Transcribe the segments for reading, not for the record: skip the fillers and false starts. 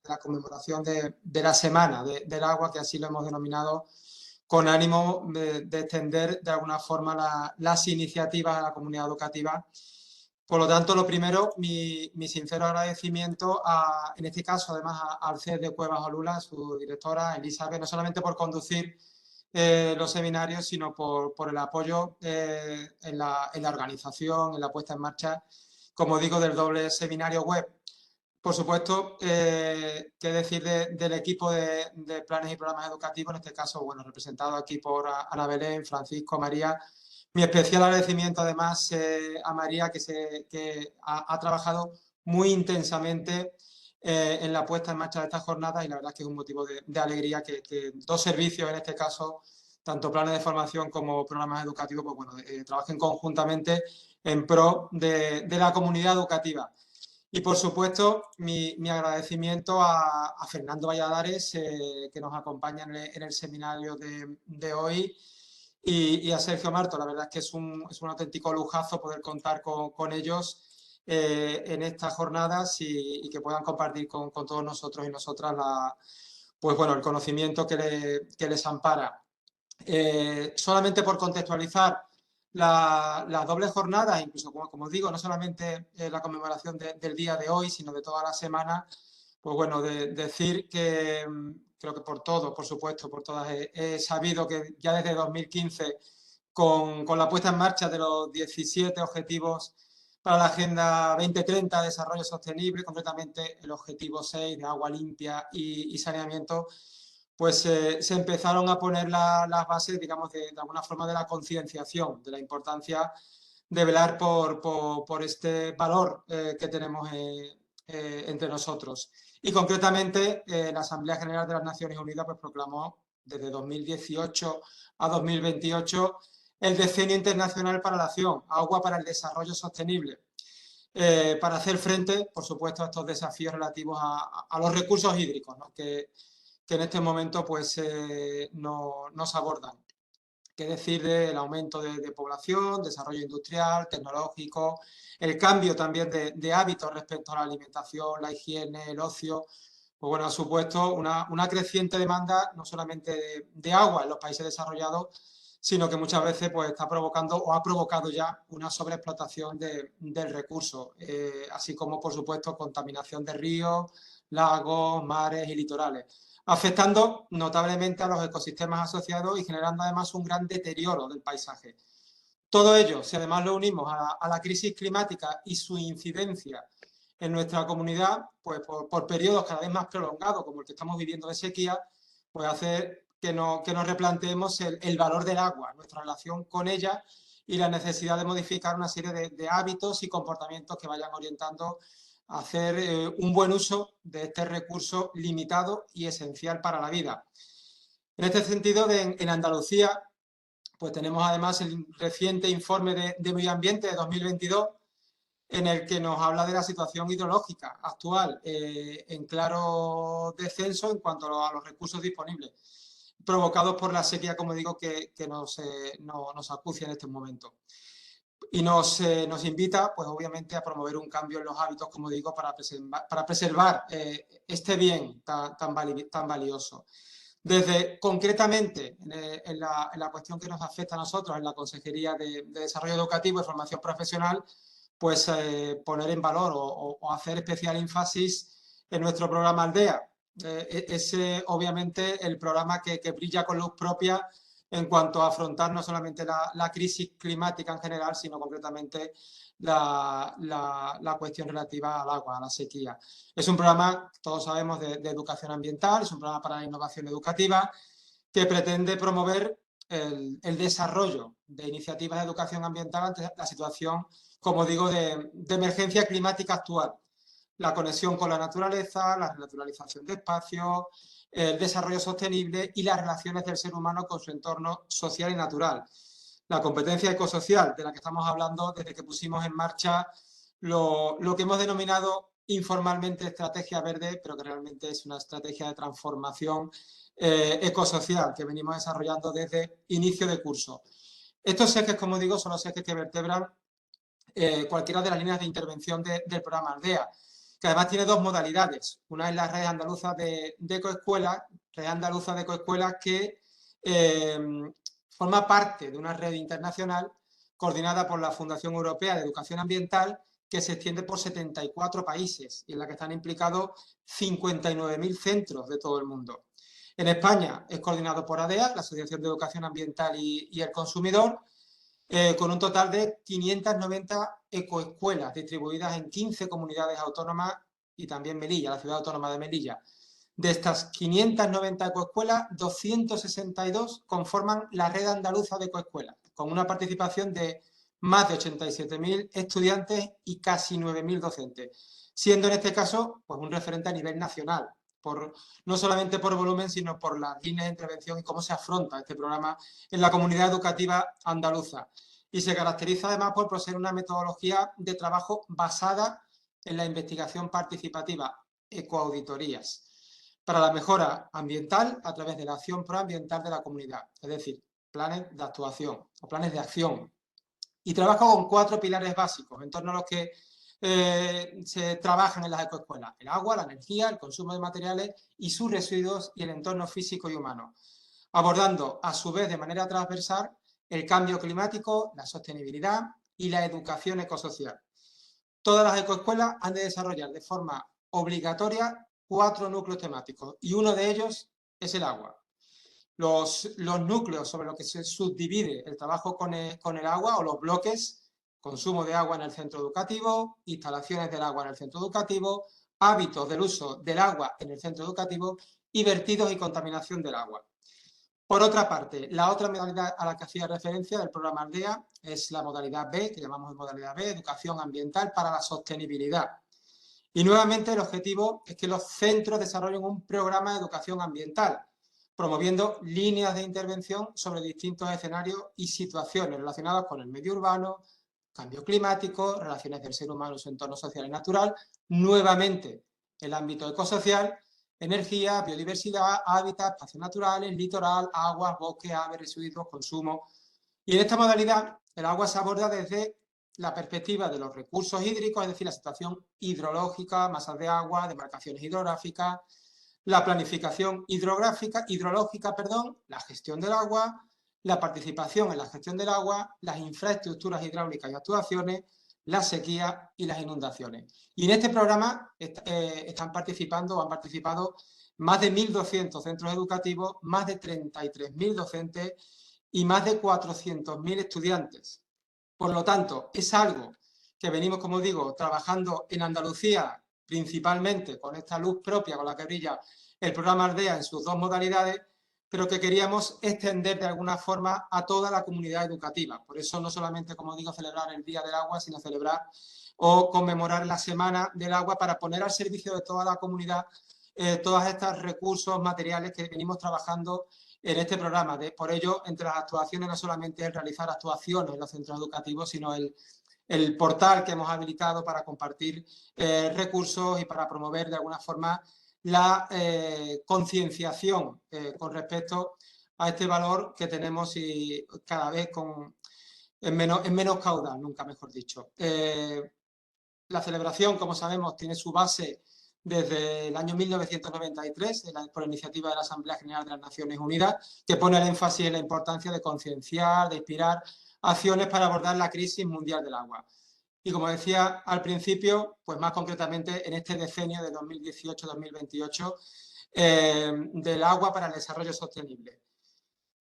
la conmemoración de la Semana del Agua, que así lo hemos denominado, con ánimo de extender de alguna forma las iniciativas a la comunidad educativa. Por lo tanto, lo primero, mi sincero agradecimiento, en este caso, además, al CES de Cuevas Olula, su directora, Elizabeth, no solamente por conducir los seminarios, sino por el apoyo en la organización, en la puesta en marcha, como digo, del doble seminario web. Por supuesto, qué decir del equipo de planes y programas educativos, en este caso, bueno, representado aquí por Ana Belén, Francisco, María. Mi especial agradecimiento, además, a María, que ha trabajado muy intensamente en la puesta en marcha de estas jornadas, y la verdad es que es un motivo de alegría que dos servicios, en este caso, tanto planes de formación como programas educativos, pues bueno, trabajen conjuntamente en pro de la comunidad educativa. Y, por supuesto, mi agradecimiento a Fernando Valladares, que nos acompaña en el seminario de hoy, y a Sergio Marto. La verdad es que es un auténtico lujazo poder contar con ellos en estas jornadas y que puedan compartir con todos nosotros y nosotras pues bueno, el conocimiento que les ampara. Solamente por contextualizar, las dobles jornadas, incluso como digo, no solamente la conmemoración del día de hoy, sino de toda la semana, pues bueno, decir que creo que por todos, por supuesto, por todas, he sabido que ya desde 2015, con la puesta en marcha de los 17 objetivos para la Agenda 2030 de Desarrollo Sostenible, concretamente el objetivo 6 de agua limpia y saneamiento, pues se empezaron a poner las bases, digamos, de alguna forma de la concienciación, de la importancia de velar por este valor que tenemos entre nosotros. Y concretamente, la Asamblea General de las Naciones Unidas pues, proclamó desde 2018 a 2028 el Decenio Internacional para la Acción, Agua para el Desarrollo Sostenible, para hacer frente, por supuesto, a estos desafíos relativos a los recursos hídricos, ¿no? que en este momento pues, nos abordan. Qué decir del aumento de población, desarrollo industrial, tecnológico, el cambio también de hábitos respecto a la alimentación, la higiene, el ocio. Pues bueno, ha supuesto una creciente demanda no solamente de agua en los países desarrollados, sino que muchas veces pues, está provocando o ha provocado ya una sobreexplotación del recurso, así como, por supuesto, contaminación de ríos, lagos, mares y litorales, afectando notablemente a los ecosistemas asociados y generando además un gran deterioro del paisaje. Todo ello, si además lo unimos a la crisis climática y su incidencia en nuestra comunidad, pues por periodos cada vez más prolongados, como el que estamos viviendo de sequía, pues hace que nos replanteemos el valor del agua, nuestra relación con ella y la necesidad de modificar una serie de hábitos y comportamientos que vayan orientando a hacer un buen uso de este recurso limitado y esencial para la vida. En este sentido, en Andalucía, pues tenemos además el reciente informe de medio ambiente de 2022, en el que nos habla de la situación hidrológica actual en claro descenso en cuanto a los recursos disponibles, provocados por la sequía, como digo, que nos acucia en este momento. Y nos invita, pues obviamente, a promover un cambio en los hábitos, como digo, para preservar este bien tan valioso. Desde, concretamente, en la cuestión que nos afecta a nosotros, en la Consejería de Desarrollo Educativo y Formación Profesional, pues poner en valor o hacer especial énfasis en nuestro programa Aldea. Es obviamente el programa que brilla con luz propia en cuanto a afrontar no solamente la crisis climática en general, sino concretamente la cuestión relativa al agua, a la sequía. Es un programa, todos sabemos, de educación ambiental, es un programa para la innovación educativa que pretende promover el desarrollo de iniciativas de educación ambiental ante la situación, como digo, de emergencia climática actual. La conexión con la naturaleza, la naturalización de espacios, el desarrollo sostenible y las relaciones del ser humano con su entorno social y natural. La competencia ecosocial, de la que estamos hablando desde que pusimos en marcha lo que hemos denominado informalmente estrategia verde, pero que realmente es una estrategia de transformación ecosocial que venimos desarrollando desde inicio de curso. Estos ejes, como digo, son los ejes que vertebran cualquiera de las líneas de intervención del programa Aldea, que además tiene dos modalidades. Una es la Red Andaluza de Ecoescuelas, que forma parte de una red internacional coordinada por la Fundación Europea de Educación Ambiental, que se extiende por 74 países y en la que están implicados 59.000 centros de todo el mundo. En España es coordinado por ADEA, la Asociación de Educación Ambiental y el Consumidor, con un total de 590 ecoescuelas distribuidas en 15 comunidades autónomas y también Melilla, la ciudad autónoma de Melilla. De estas 590 ecoescuelas, 262 conforman la red andaluza de ecoescuelas, con una participación de más de 87.000 estudiantes y casi 9.000 docentes, siendo en este caso pues, un referente a nivel nacional, no solamente por volumen, sino por las líneas de intervención y cómo se afronta este programa en la comunidad educativa andaluza. Y se caracteriza además por poseer una metodología de trabajo basada en la investigación participativa, ecoauditorías, para la mejora ambiental a través de la acción proambiental de la comunidad, es decir, planes de actuación o planes de acción. Y trabaja con 4 pilares básicos en torno a los que se trabajan en las ecoescuelas: el agua, la energía, el consumo de materiales y sus residuos y el entorno físico y humano, abordando a su vez de manera transversal el cambio climático, la sostenibilidad y la educación ecosocial. Todas las ecoescuelas han de desarrollar de forma obligatoria 4 núcleos temáticos y uno de ellos es el agua. Los núcleos sobre los que se subdivide el trabajo con el agua o los bloques: consumo de agua en el centro educativo, instalaciones del agua en el centro educativo, hábitos del uso del agua en el centro educativo y vertidos y contaminación del agua. Por otra parte, la otra modalidad a la que hacía referencia del programa Aldea es la modalidad B, que llamamos modalidad B, Educación Ambiental para la Sostenibilidad. Y nuevamente el objetivo es que los centros desarrollen un programa de educación ambiental, promoviendo líneas de intervención sobre distintos escenarios y situaciones relacionadas con el medio urbano, cambio climático, relaciones del ser humano en su entorno social y natural, nuevamente el ámbito ecosocial, energía, biodiversidad, hábitat, espacios naturales, litoral, aguas, bosques, aves, residuos, consumo. Y en esta modalidad el agua se aborda desde la perspectiva de los recursos hídricos, es decir, la situación hidrológica, masas de agua, demarcaciones hidrográficas, la planificación hidrológica, la gestión del agua, la participación en la gestión del agua, las infraestructuras hidráulicas y actuaciones, la sequía y las inundaciones. Y en este programa han participado más de 1.200 centros educativos, más de 33.000 docentes y más de 400.000 estudiantes. Por lo tanto, es algo que venimos, como digo, trabajando en Andalucía, principalmente con esta luz propia con la que brilla el programa Aldea en sus 2 modalidades, pero que queríamos extender de alguna forma a toda la comunidad educativa. Por eso no solamente, como digo, celebrar el Día del Agua, sino celebrar o conmemorar la Semana del Agua para poner al servicio de toda la comunidad todos estos recursos materiales que venimos trabajando en este programa. Por ello, entre las actuaciones no solamente es realizar actuaciones en los centros educativos, sino el portal que hemos habilitado para compartir recursos y para promover de alguna forma la concienciación con respecto a este valor que tenemos y cada vez en menos caudal, nunca mejor dicho. La celebración, como sabemos, tiene su base desde el año 1993, por iniciativa de la Asamblea General de las Naciones Unidas, que pone el énfasis en la importancia de concienciar, de inspirar acciones para abordar la crisis mundial del agua. Y como decía al principio, pues más concretamente en este decenio de 2018-2028 del agua para el desarrollo sostenible.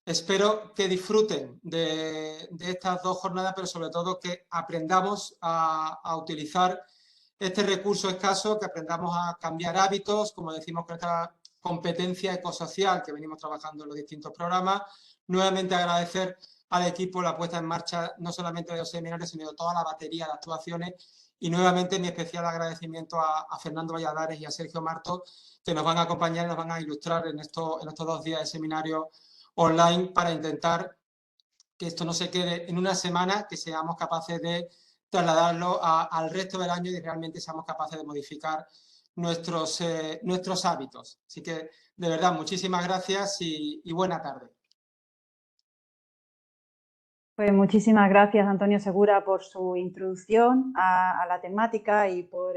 Espero que disfruten de estas 2 jornadas, pero sobre todo que aprendamos a utilizar este recurso escaso, que aprendamos a cambiar hábitos, como decimos, con esta competencia ecosocial que venimos trabajando en los distintos programas. Nuevamente agradecer al equipo la puesta en marcha no solamente de los seminarios, sino de toda la batería de actuaciones. Y nuevamente mi especial agradecimiento a Fernando Valladares y a Sergio Marto, que nos van a acompañar y nos van a ilustrar en estos 2 días de seminario online para intentar que esto no se quede en una semana, que seamos capaces de trasladarlo al resto del año y realmente seamos capaces de modificar nuestros hábitos. Así que, de verdad, muchísimas gracias y buena tarde. Pues muchísimas gracias, Antonio Segura, por su introducción a la temática y por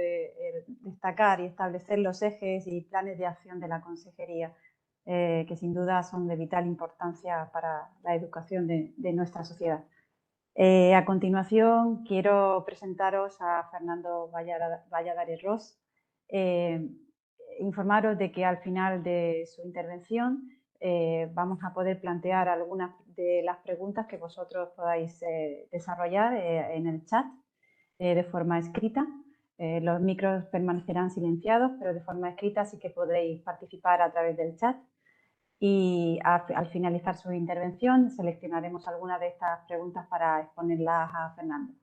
destacar y establecer los ejes y planes de acción de la Consejería, que sin duda son de vital importancia para la educación de nuestra sociedad. A continuación, quiero presentaros a Fernando Valladares Ros. Informaros de que al final de su intervención vamos a poder plantear algunas de las preguntas que vosotros podáis desarrollar en el chat de forma escrita. Los micros permanecerán silenciados, pero de forma escrita sí que podréis participar a través del chat. Y al finalizar su intervención seleccionaremos algunas de estas preguntas para exponerlas a Fernando.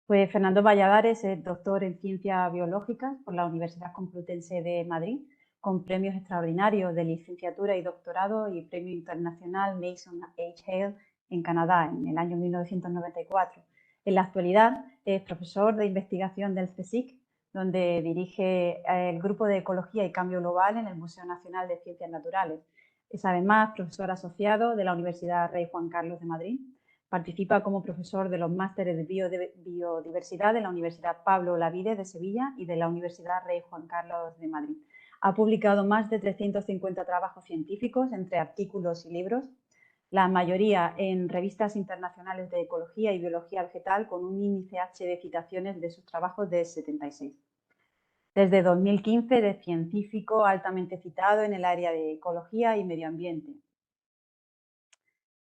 Pues Fernando Valladares es doctor en Ciencias Biológicas por la Universidad Complutense de Madrid, con premios extraordinarios de licenciatura y doctorado y premio internacional Mason H. Hale en Canadá en el año 1994. En la actualidad es profesor de investigación del CSIC, donde dirige el Grupo de Ecología y Cambio Global en el Museo Nacional de Ciencias Naturales. Es además profesor asociado de la Universidad Rey Juan Carlos de Madrid. Participa como profesor de los másteres de biodiversidad de la Universidad Pablo Olavide de Sevilla y de la Universidad Rey Juan Carlos de Madrid. Ha publicado más de 350 trabajos científicos entre artículos y libros, la mayoría en revistas internacionales de ecología y biología vegetal, con un índice H de citaciones de sus trabajos de 76. Desde 2015 es científico altamente citado en el área de ecología y medio ambiente.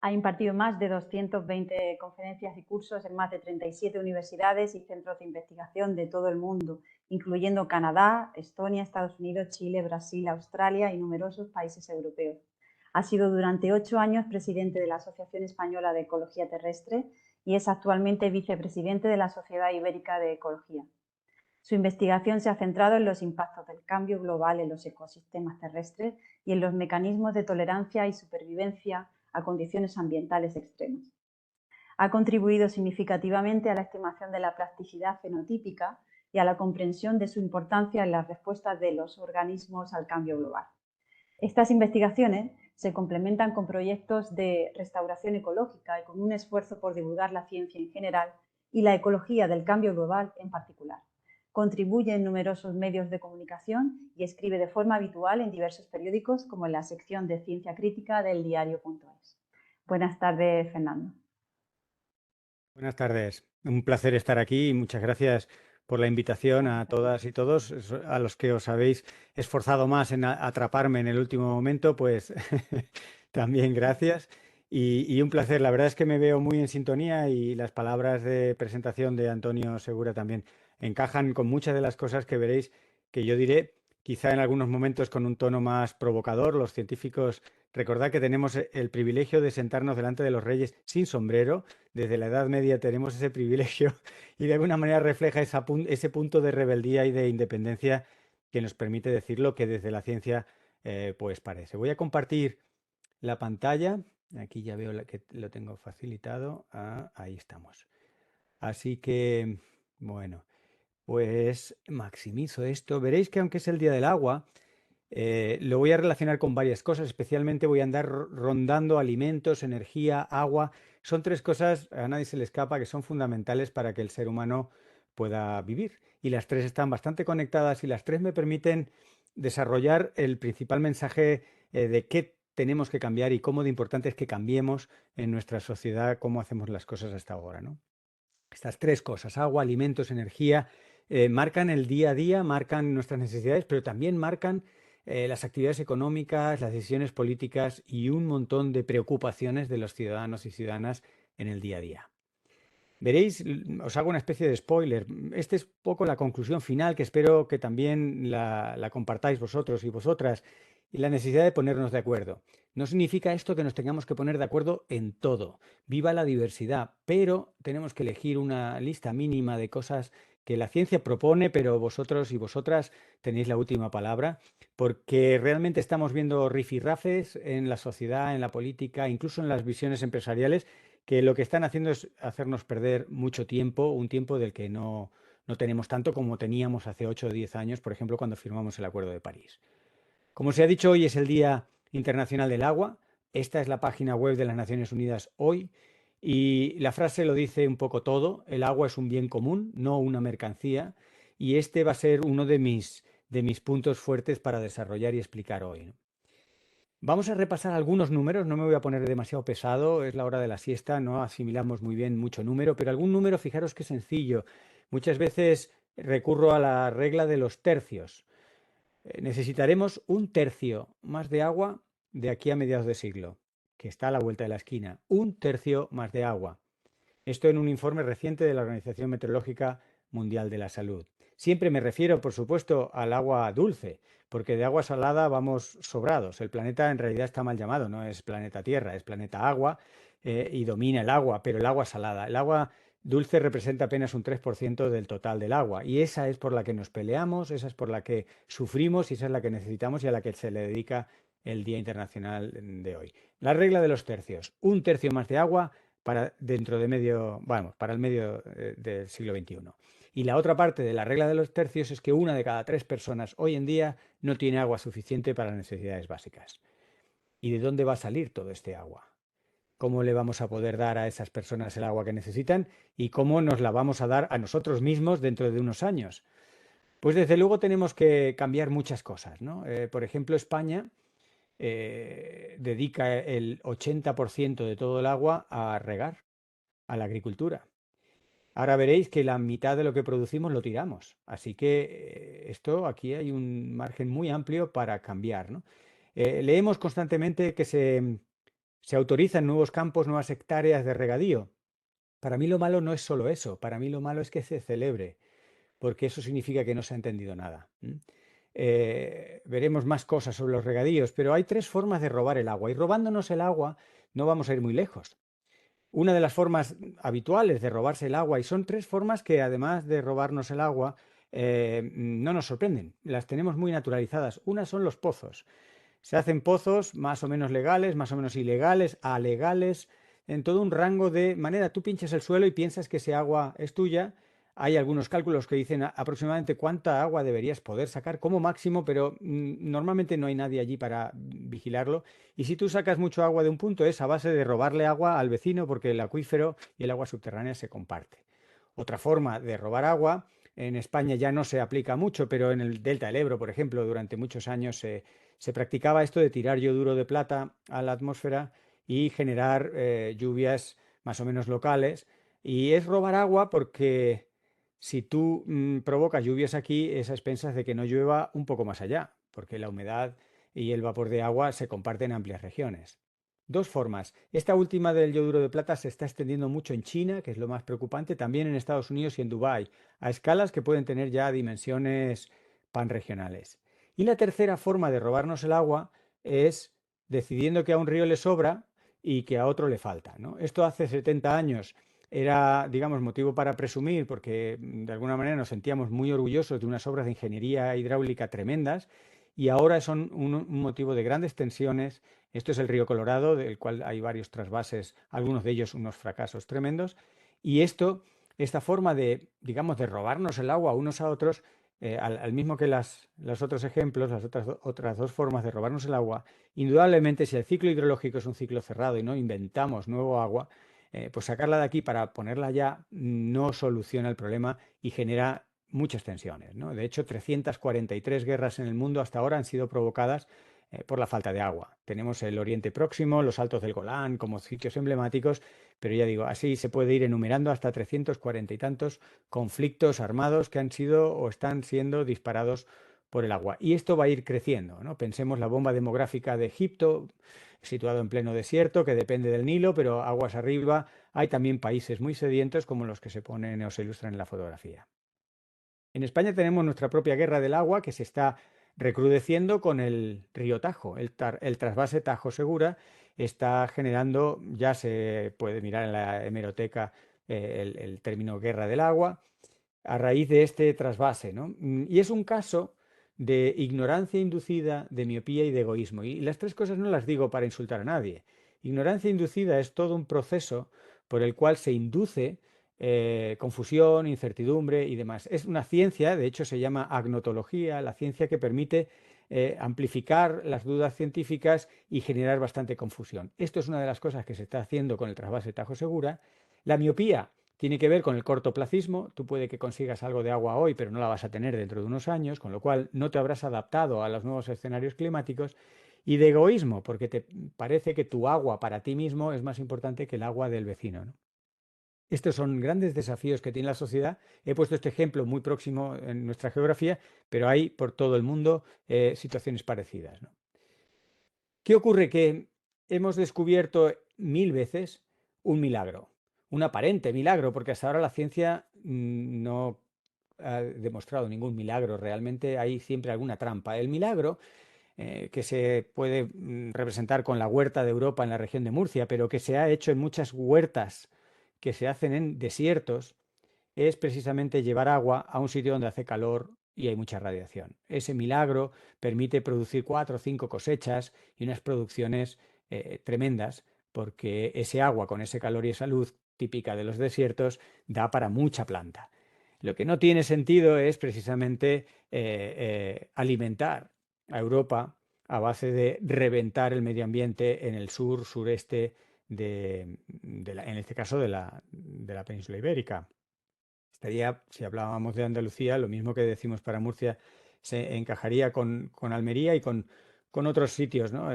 Ha impartido más de 220 conferencias y cursos en más de 37 universidades y centros de investigación de todo el mundo, incluyendo Canadá, Estonia, Estados Unidos, Chile, Brasil, Australia y numerosos países europeos. Ha sido durante 8 años presidente de la Asociación Española de Ecología Terrestre y es actualmente vicepresidente de la Sociedad Ibérica de Ecología. Su investigación se ha centrado en los impactos del cambio global en los ecosistemas terrestres y en los mecanismos de tolerancia y supervivencia a condiciones ambientales extremas. Ha contribuido significativamente a la estimación de la plasticidad fenotípica y a la comprensión de su importancia en las respuestas de los organismos al cambio global. Estas investigaciones se complementan con proyectos de restauración ecológica y con un esfuerzo por divulgar la ciencia en general y la ecología del cambio global en particular. Contribuye en numerosos medios de comunicación y escribe de forma habitual en diversos periódicos, como en la sección de Ciencia Crítica del diario.es. Buenas tardes, Fernando. Buenas tardes. Un placer estar aquí y muchas gracias por la invitación a todas y todos. A los que os habéis esforzado más en atraparme en el último momento, pues también gracias. Y un placer. La verdad es que me veo muy en sintonía y las palabras de presentación de Antonio Segura también encajan con muchas de las cosas que veréis que yo diré, quizá en algunos momentos con un tono más provocador. Los científicos, recordad que tenemos el privilegio de sentarnos delante de los reyes sin sombrero. Desde la Edad Media tenemos ese privilegio y de alguna manera refleja ese punto de rebeldía y de independencia que nos permite decir lo que desde la ciencia pues parece. Voy a compartir la pantalla. Aquí ya veo que lo tengo facilitado. Ahí estamos. Así que, bueno, pues maximizo esto. Veréis que aunque es el Día del Agua, lo voy a relacionar con varias cosas, especialmente voy a andar rondando alimentos, energía, agua. Son tres cosas, a nadie se le escapa, que son fundamentales para que el ser humano pueda vivir. Y las tres están bastante conectadas y las tres me permiten desarrollar el principal mensaje de qué tenemos que cambiar y cómo de importante es que cambiemos en nuestra sociedad, cómo hacemos las cosas hasta ahora, ¿no? Estas tres cosas, agua, alimentos, energía, marcan el día a día, marcan nuestras necesidades, pero también marcan las actividades económicas, las decisiones políticas y un montón de preocupaciones de los ciudadanos y ciudadanas en el día a día. Veréis, os hago una especie de spoiler. Esta es un poco la conclusión final que espero que también la compartáis vosotros y vosotras. Y la necesidad de ponernos de acuerdo. No significa esto que nos tengamos que poner de acuerdo en todo. Viva la diversidad, pero tenemos que elegir una lista mínima de cosas que la ciencia propone, pero vosotros y vosotras tenéis la última palabra, porque realmente estamos viendo rifirrafes en la sociedad, en la política, incluso en las visiones empresariales, que lo que están haciendo es hacernos perder mucho tiempo, un tiempo del que no tenemos tanto como teníamos hace 8 o 10 años, por ejemplo, cuando firmamos el Acuerdo de París. Como se ha dicho, hoy es el Día Internacional del Agua. Esta es la página web de las Naciones Unidas hoy. Y la frase lo dice un poco todo: el agua es un bien común, no una mercancía, y este va a ser uno de mis puntos fuertes para desarrollar y explicar hoy, ¿no? Vamos a repasar algunos números, no me voy a poner demasiado pesado, es la hora de la siesta, no asimilamos muy bien mucho número, pero algún número, fijaros qué sencillo. Muchas veces recurro a la regla de los tercios. Necesitaremos un tercio más de agua de aquí a mediados de siglo, que está a la vuelta de la esquina. Un tercio más de agua. Esto en un informe reciente de la Organización Meteorológica Mundial de la Salud. Siempre me refiero, por supuesto, al agua dulce, porque de agua salada vamos sobrados. El planeta en realidad está mal llamado, no es planeta Tierra, es planeta agua, y domina el agua, pero el agua salada. El agua dulce representa apenas un 3% del total del agua, y esa es por la que nos peleamos, esa es por la que sufrimos y esa es la que necesitamos y a la que se le dedica el Día Internacional de hoy. La regla de los tercios: un tercio más de agua para dentro de para el medio del siglo XXI. Y la otra parte de la regla de los tercios es que una de cada 3 personas hoy en día no tiene agua suficiente para las necesidades básicas. ¿Y de dónde va a salir todo este agua? ¿Cómo le vamos a poder dar a esas personas el agua que necesitan y cómo nos la vamos a dar a nosotros mismos dentro de unos años? Pues desde luego tenemos que cambiar muchas cosas, ¿no? Por ejemplo, España dedica el 80% de todo el agua a regar, a la agricultura. Ahora veréis que la mitad de lo que producimos lo tiramos. Así que esto, aquí hay un margen muy amplio para cambiar, ¿no? Leemos constantemente que se autorizan nuevos campos, nuevas hectáreas de regadío. Para mí lo malo no es solo eso, para mí lo malo es que se celebre, porque eso significa que no se ha entendido nada. Veremos más cosas sobre los regadíos, pero hay 3 formas de robar el agua, y robándonos el agua no vamos a ir muy lejos. Una de las formas habituales de robarse el agua, y son 3 formas que además de robarnos el agua, no nos sorprenden, las tenemos muy naturalizadas. Una son los pozos. Se hacen pozos más o menos legales, más o menos ilegales, alegales, en todo un rango de manera. Tú pinchas el suelo y piensas que ese agua es tuya. Hay algunos cálculos que dicen aproximadamente cuánta agua deberías poder sacar como máximo, pero normalmente no hay nadie allí para vigilarlo. Y si tú sacas mucho agua de un punto, es a base de robarle agua al vecino, porque el acuífero y el agua subterránea se comparte. Otra forma de robar agua, en España ya no se aplica mucho, pero en el delta del Ebro, por ejemplo, durante muchos años se practicaba esto de tirar yoduro de plata a la atmósfera y generar lluvias más o menos locales. Y es robar agua porque si tú provocas lluvias aquí, es a expensas de que no llueva un poco más allá, porque la humedad y el vapor de agua se comparten en amplias regiones. 2 formas. Esta última del yoduro de plata se está extendiendo mucho en China, que es lo más preocupante, también en Estados Unidos y en Dubái, a escalas que pueden tener ya dimensiones panregionales. Y la tercera forma de robarnos el agua es decidiendo que a un río le sobra y que a otro le falta, ¿no? Esto hace 70 años era, digamos, motivo para presumir, porque de alguna manera nos sentíamos muy orgullosos de unas obras de ingeniería hidráulica tremendas, y ahora son un motivo de grandes tensiones. Esto es el río Colorado, del cual hay varios trasvases, algunos de ellos unos fracasos tremendos, y esta forma de, digamos, de robarnos el agua unos a otros, al mismo que los otros ejemplos, las otras 2 formas de robarnos el agua, indudablemente, si el ciclo hidrológico es un ciclo cerrado y no inventamos nuevo agua, pues sacarla de aquí para ponerla allá no soluciona el problema y genera muchas tensiones, ¿no? De hecho, 343 guerras en el mundo hasta ahora han sido provocadas por la falta de agua. Tenemos el Oriente Próximo, los Altos del Golán como sitios emblemáticos, pero ya digo, así se puede ir enumerando hasta 340 y tantos conflictos armados que han sido o están siendo disparados por el agua. Y esto va a ir creciendo, ¿no? Pensemos la bomba demográfica de Egipto, situado en pleno desierto, que depende del Nilo, pero aguas arriba hay también países muy sedientos como los que se ponen o se ilustran en la fotografía. En España tenemos nuestra propia guerra del agua, que se está recrudeciendo con el río Tajo. El trasvase Tajo Segura está generando, ya se puede mirar en la hemeroteca el término guerra del agua, a raíz de este trasvase, ¿no? Y es un caso de ignorancia inducida, de miopía y de egoísmo. Y las 3 cosas no las digo para insultar a nadie. Ignorancia inducida es todo un proceso por el cual se induce confusión, incertidumbre y demás. Es una ciencia, de hecho se llama agnotología, la ciencia que permite amplificar las dudas científicas y generar bastante confusión. Esto es una de las cosas que se está haciendo con el trasvase Tajo Segura. La miopía tiene que ver con el cortoplacismo. Tú puede que consigas algo de agua hoy, pero no la vas a tener dentro de unos años, con lo cual no te habrás adaptado a los nuevos escenarios climáticos. Y de egoísmo, porque te parece que tu agua para ti mismo es más importante que el agua del vecino, ¿no? Estos son grandes desafíos que tiene la sociedad. He puesto este ejemplo muy próximo en nuestra geografía, pero hay por todo el mundo situaciones parecidas, ¿no? ¿Qué ocurre? Que hemos descubierto 1000 veces un milagro, un aparente milagro, porque hasta ahora la ciencia no ha demostrado ningún milagro. Realmente hay siempre alguna trampa. El milagro que se puede representar con la huerta de Europa en la región de Murcia, pero que se ha hecho en muchas huertas que se hacen en desiertos, es precisamente llevar agua a un sitio donde hace calor y hay mucha radiación. Ese milagro permite producir 4 o 5 cosechas y unas producciones tremendas, porque ese agua con ese calor y esa luz típica de los desiertos da para mucha planta. Lo que no tiene sentido es precisamente alimentar a Europa a base de reventar el medio ambiente en el sur, sureste en este caso de la península ibérica. Estaría, si hablábamos de Andalucía, lo mismo que decimos para Murcia, se encajaría con Almería y con otros sitios, ¿no?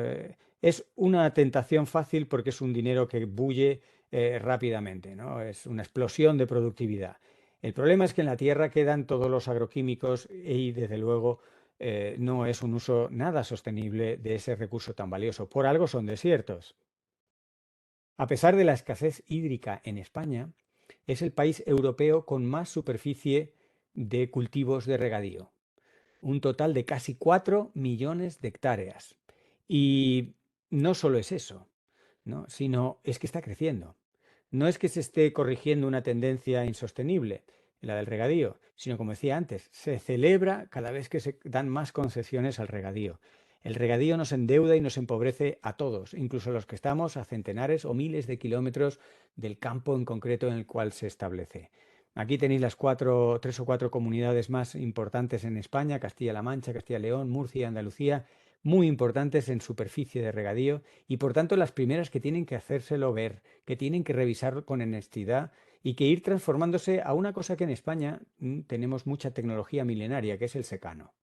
Es una tentación fácil porque es un dinero que bulle rápidamente, ¿no? Es una explosión de productividad. El problema es que en la tierra quedan todos los agroquímicos y, desde luego, no es un uso nada sostenible de ese recurso tan valioso. Por algo son desiertos. A pesar de la escasez hídrica en España, es el país europeo con más superficie de cultivos de regadío, un total de casi 4 millones de hectáreas. Y no solo es eso, ¿no? Sino es que está creciendo. No es que se esté corrigiendo una tendencia insostenible, la del regadío, sino, como decía antes, se celebra cada vez que se dan más concesiones al regadío. El regadío nos endeuda y nos empobrece a todos, incluso a los que estamos a centenares o miles de kilómetros del campo en concreto en el cual se establece. Aquí tenéis las 3 o 4 comunidades más importantes en España: Castilla-La Mancha, Castilla-León, Murcia y Andalucía, muy importantes en superficie de regadío y, por tanto, las primeras que tienen que hacérselo ver, que tienen que revisar con honestidad y que ir transformándose a una cosa que en España tenemos mucha tecnología milenaria, que es el secano.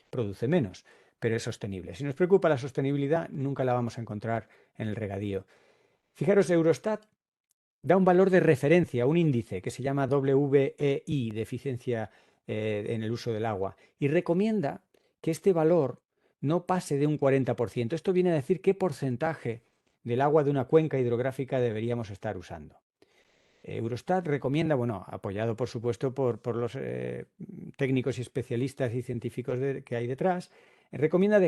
Produce menos, pero es sostenible. Si nos preocupa la sostenibilidad, nunca la vamos a encontrar en el regadío. Fijaros, Eurostat da un valor de referencia, un índice que se llama WEI, de eficiencia en el uso del agua, y recomienda que este valor no pase de un 40%. Esto viene a decir qué porcentaje del agua de una cuenca hidrográfica deberíamos estar usando. Eurostat recomienda, bueno, apoyado por supuesto por los técnicos y especialistas y científicos que hay detrás, recomienda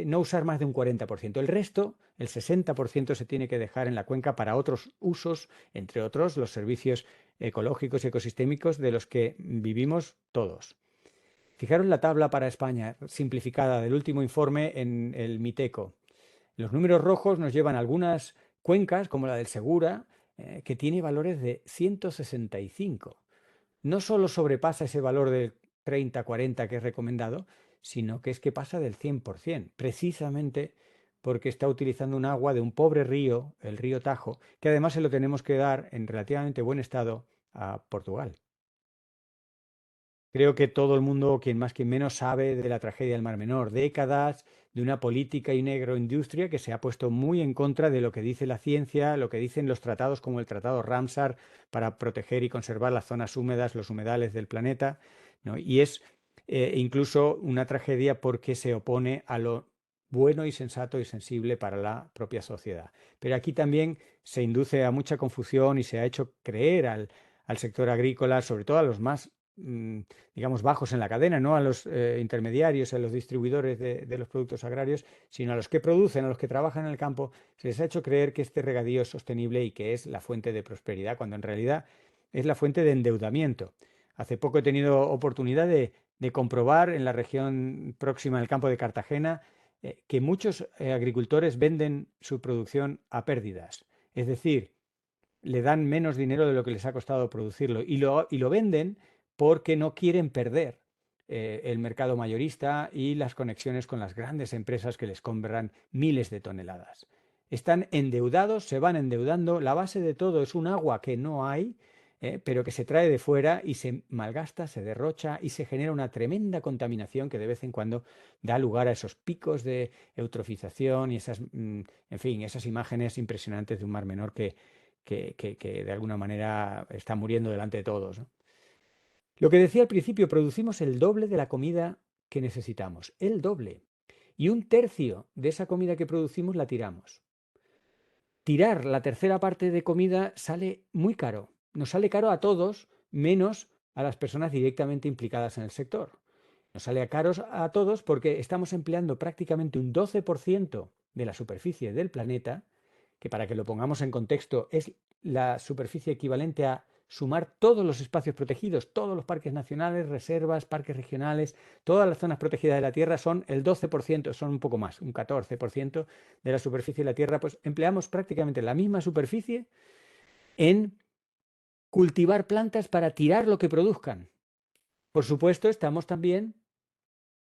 no usar más de un 40%. El resto, el 60%, se tiene que dejar en la cuenca para otros usos, entre otros los servicios ecológicos y ecosistémicos de los que vivimos todos. Fijaros la tabla para España simplificada del último informe en el Miteco. Los números rojos nos llevan a algunas cuencas, como la del Segura, que tiene valores de 165. No solo sobrepasa ese valor del 30-40 que es recomendado, sino que es que pasa del 100%, precisamente porque está utilizando un agua de un pobre río, el río Tajo, que además se lo tenemos que dar en relativamente buen estado a Portugal. Creo que todo el mundo, quien más quien menos, sabe de la tragedia del Mar Menor. Décadas de una política y una agroindustria que se ha puesto muy en contra de lo que dice la ciencia, lo que dicen los tratados como el Tratado Ramsar para proteger y conservar las zonas húmedas, los humedales del planeta, ¿no? Y es incluso una tragedia porque se opone a lo bueno y sensato y sensible para la propia sociedad. Pero aquí también se induce a mucha confusión y se ha hecho creer al sector agrícola, sobre todo a los más digamos, bajos en la cadena, no a los intermediarios, a los distribuidores de los productos agrarios, sino a los que producen, a los que trabajan en el campo. Se les ha hecho creer que este regadío es sostenible y que es la fuente de prosperidad, cuando en realidad es la fuente de endeudamiento. Hace poco he tenido oportunidad de comprobar en la región próxima al campo de Cartagena que muchos agricultores venden su producción a pérdidas. Es decir, le dan menos dinero de lo que les ha costado producirlo y lo venden porque no quieren perder el mercado mayorista y las conexiones con las grandes empresas que les compran miles de toneladas. Están endeudados, se van endeudando, la base de todo es un agua que no hay, pero que se trae de fuera y se malgasta, se derrocha y se genera una tremenda contaminación que de vez en cuando da lugar a esos picos de eutrofización y esas, en fin, esas imágenes impresionantes de un mar menor que de alguna manera está muriendo delante de todos, ¿no? Lo que decía al principio, producimos el doble de la comida que necesitamos, el doble. Y un tercio de esa comida que producimos la tiramos. Tirar la tercera parte de comida sale muy caro. Nos sale caro a todos, menos a las personas directamente implicadas en el sector. Nos sale caro a todos porque estamos empleando prácticamente un 12% de la superficie del planeta, que para que lo pongamos en contexto es la superficie equivalente a sumar todos los espacios protegidos, todos los parques nacionales, reservas, parques regionales, todas las zonas protegidas de la Tierra son el 12%, son un poco más, un 14% de la superficie de la Tierra, pues empleamos prácticamente la misma superficie en cultivar plantas para tirar lo que produzcan. Por supuesto, estamos también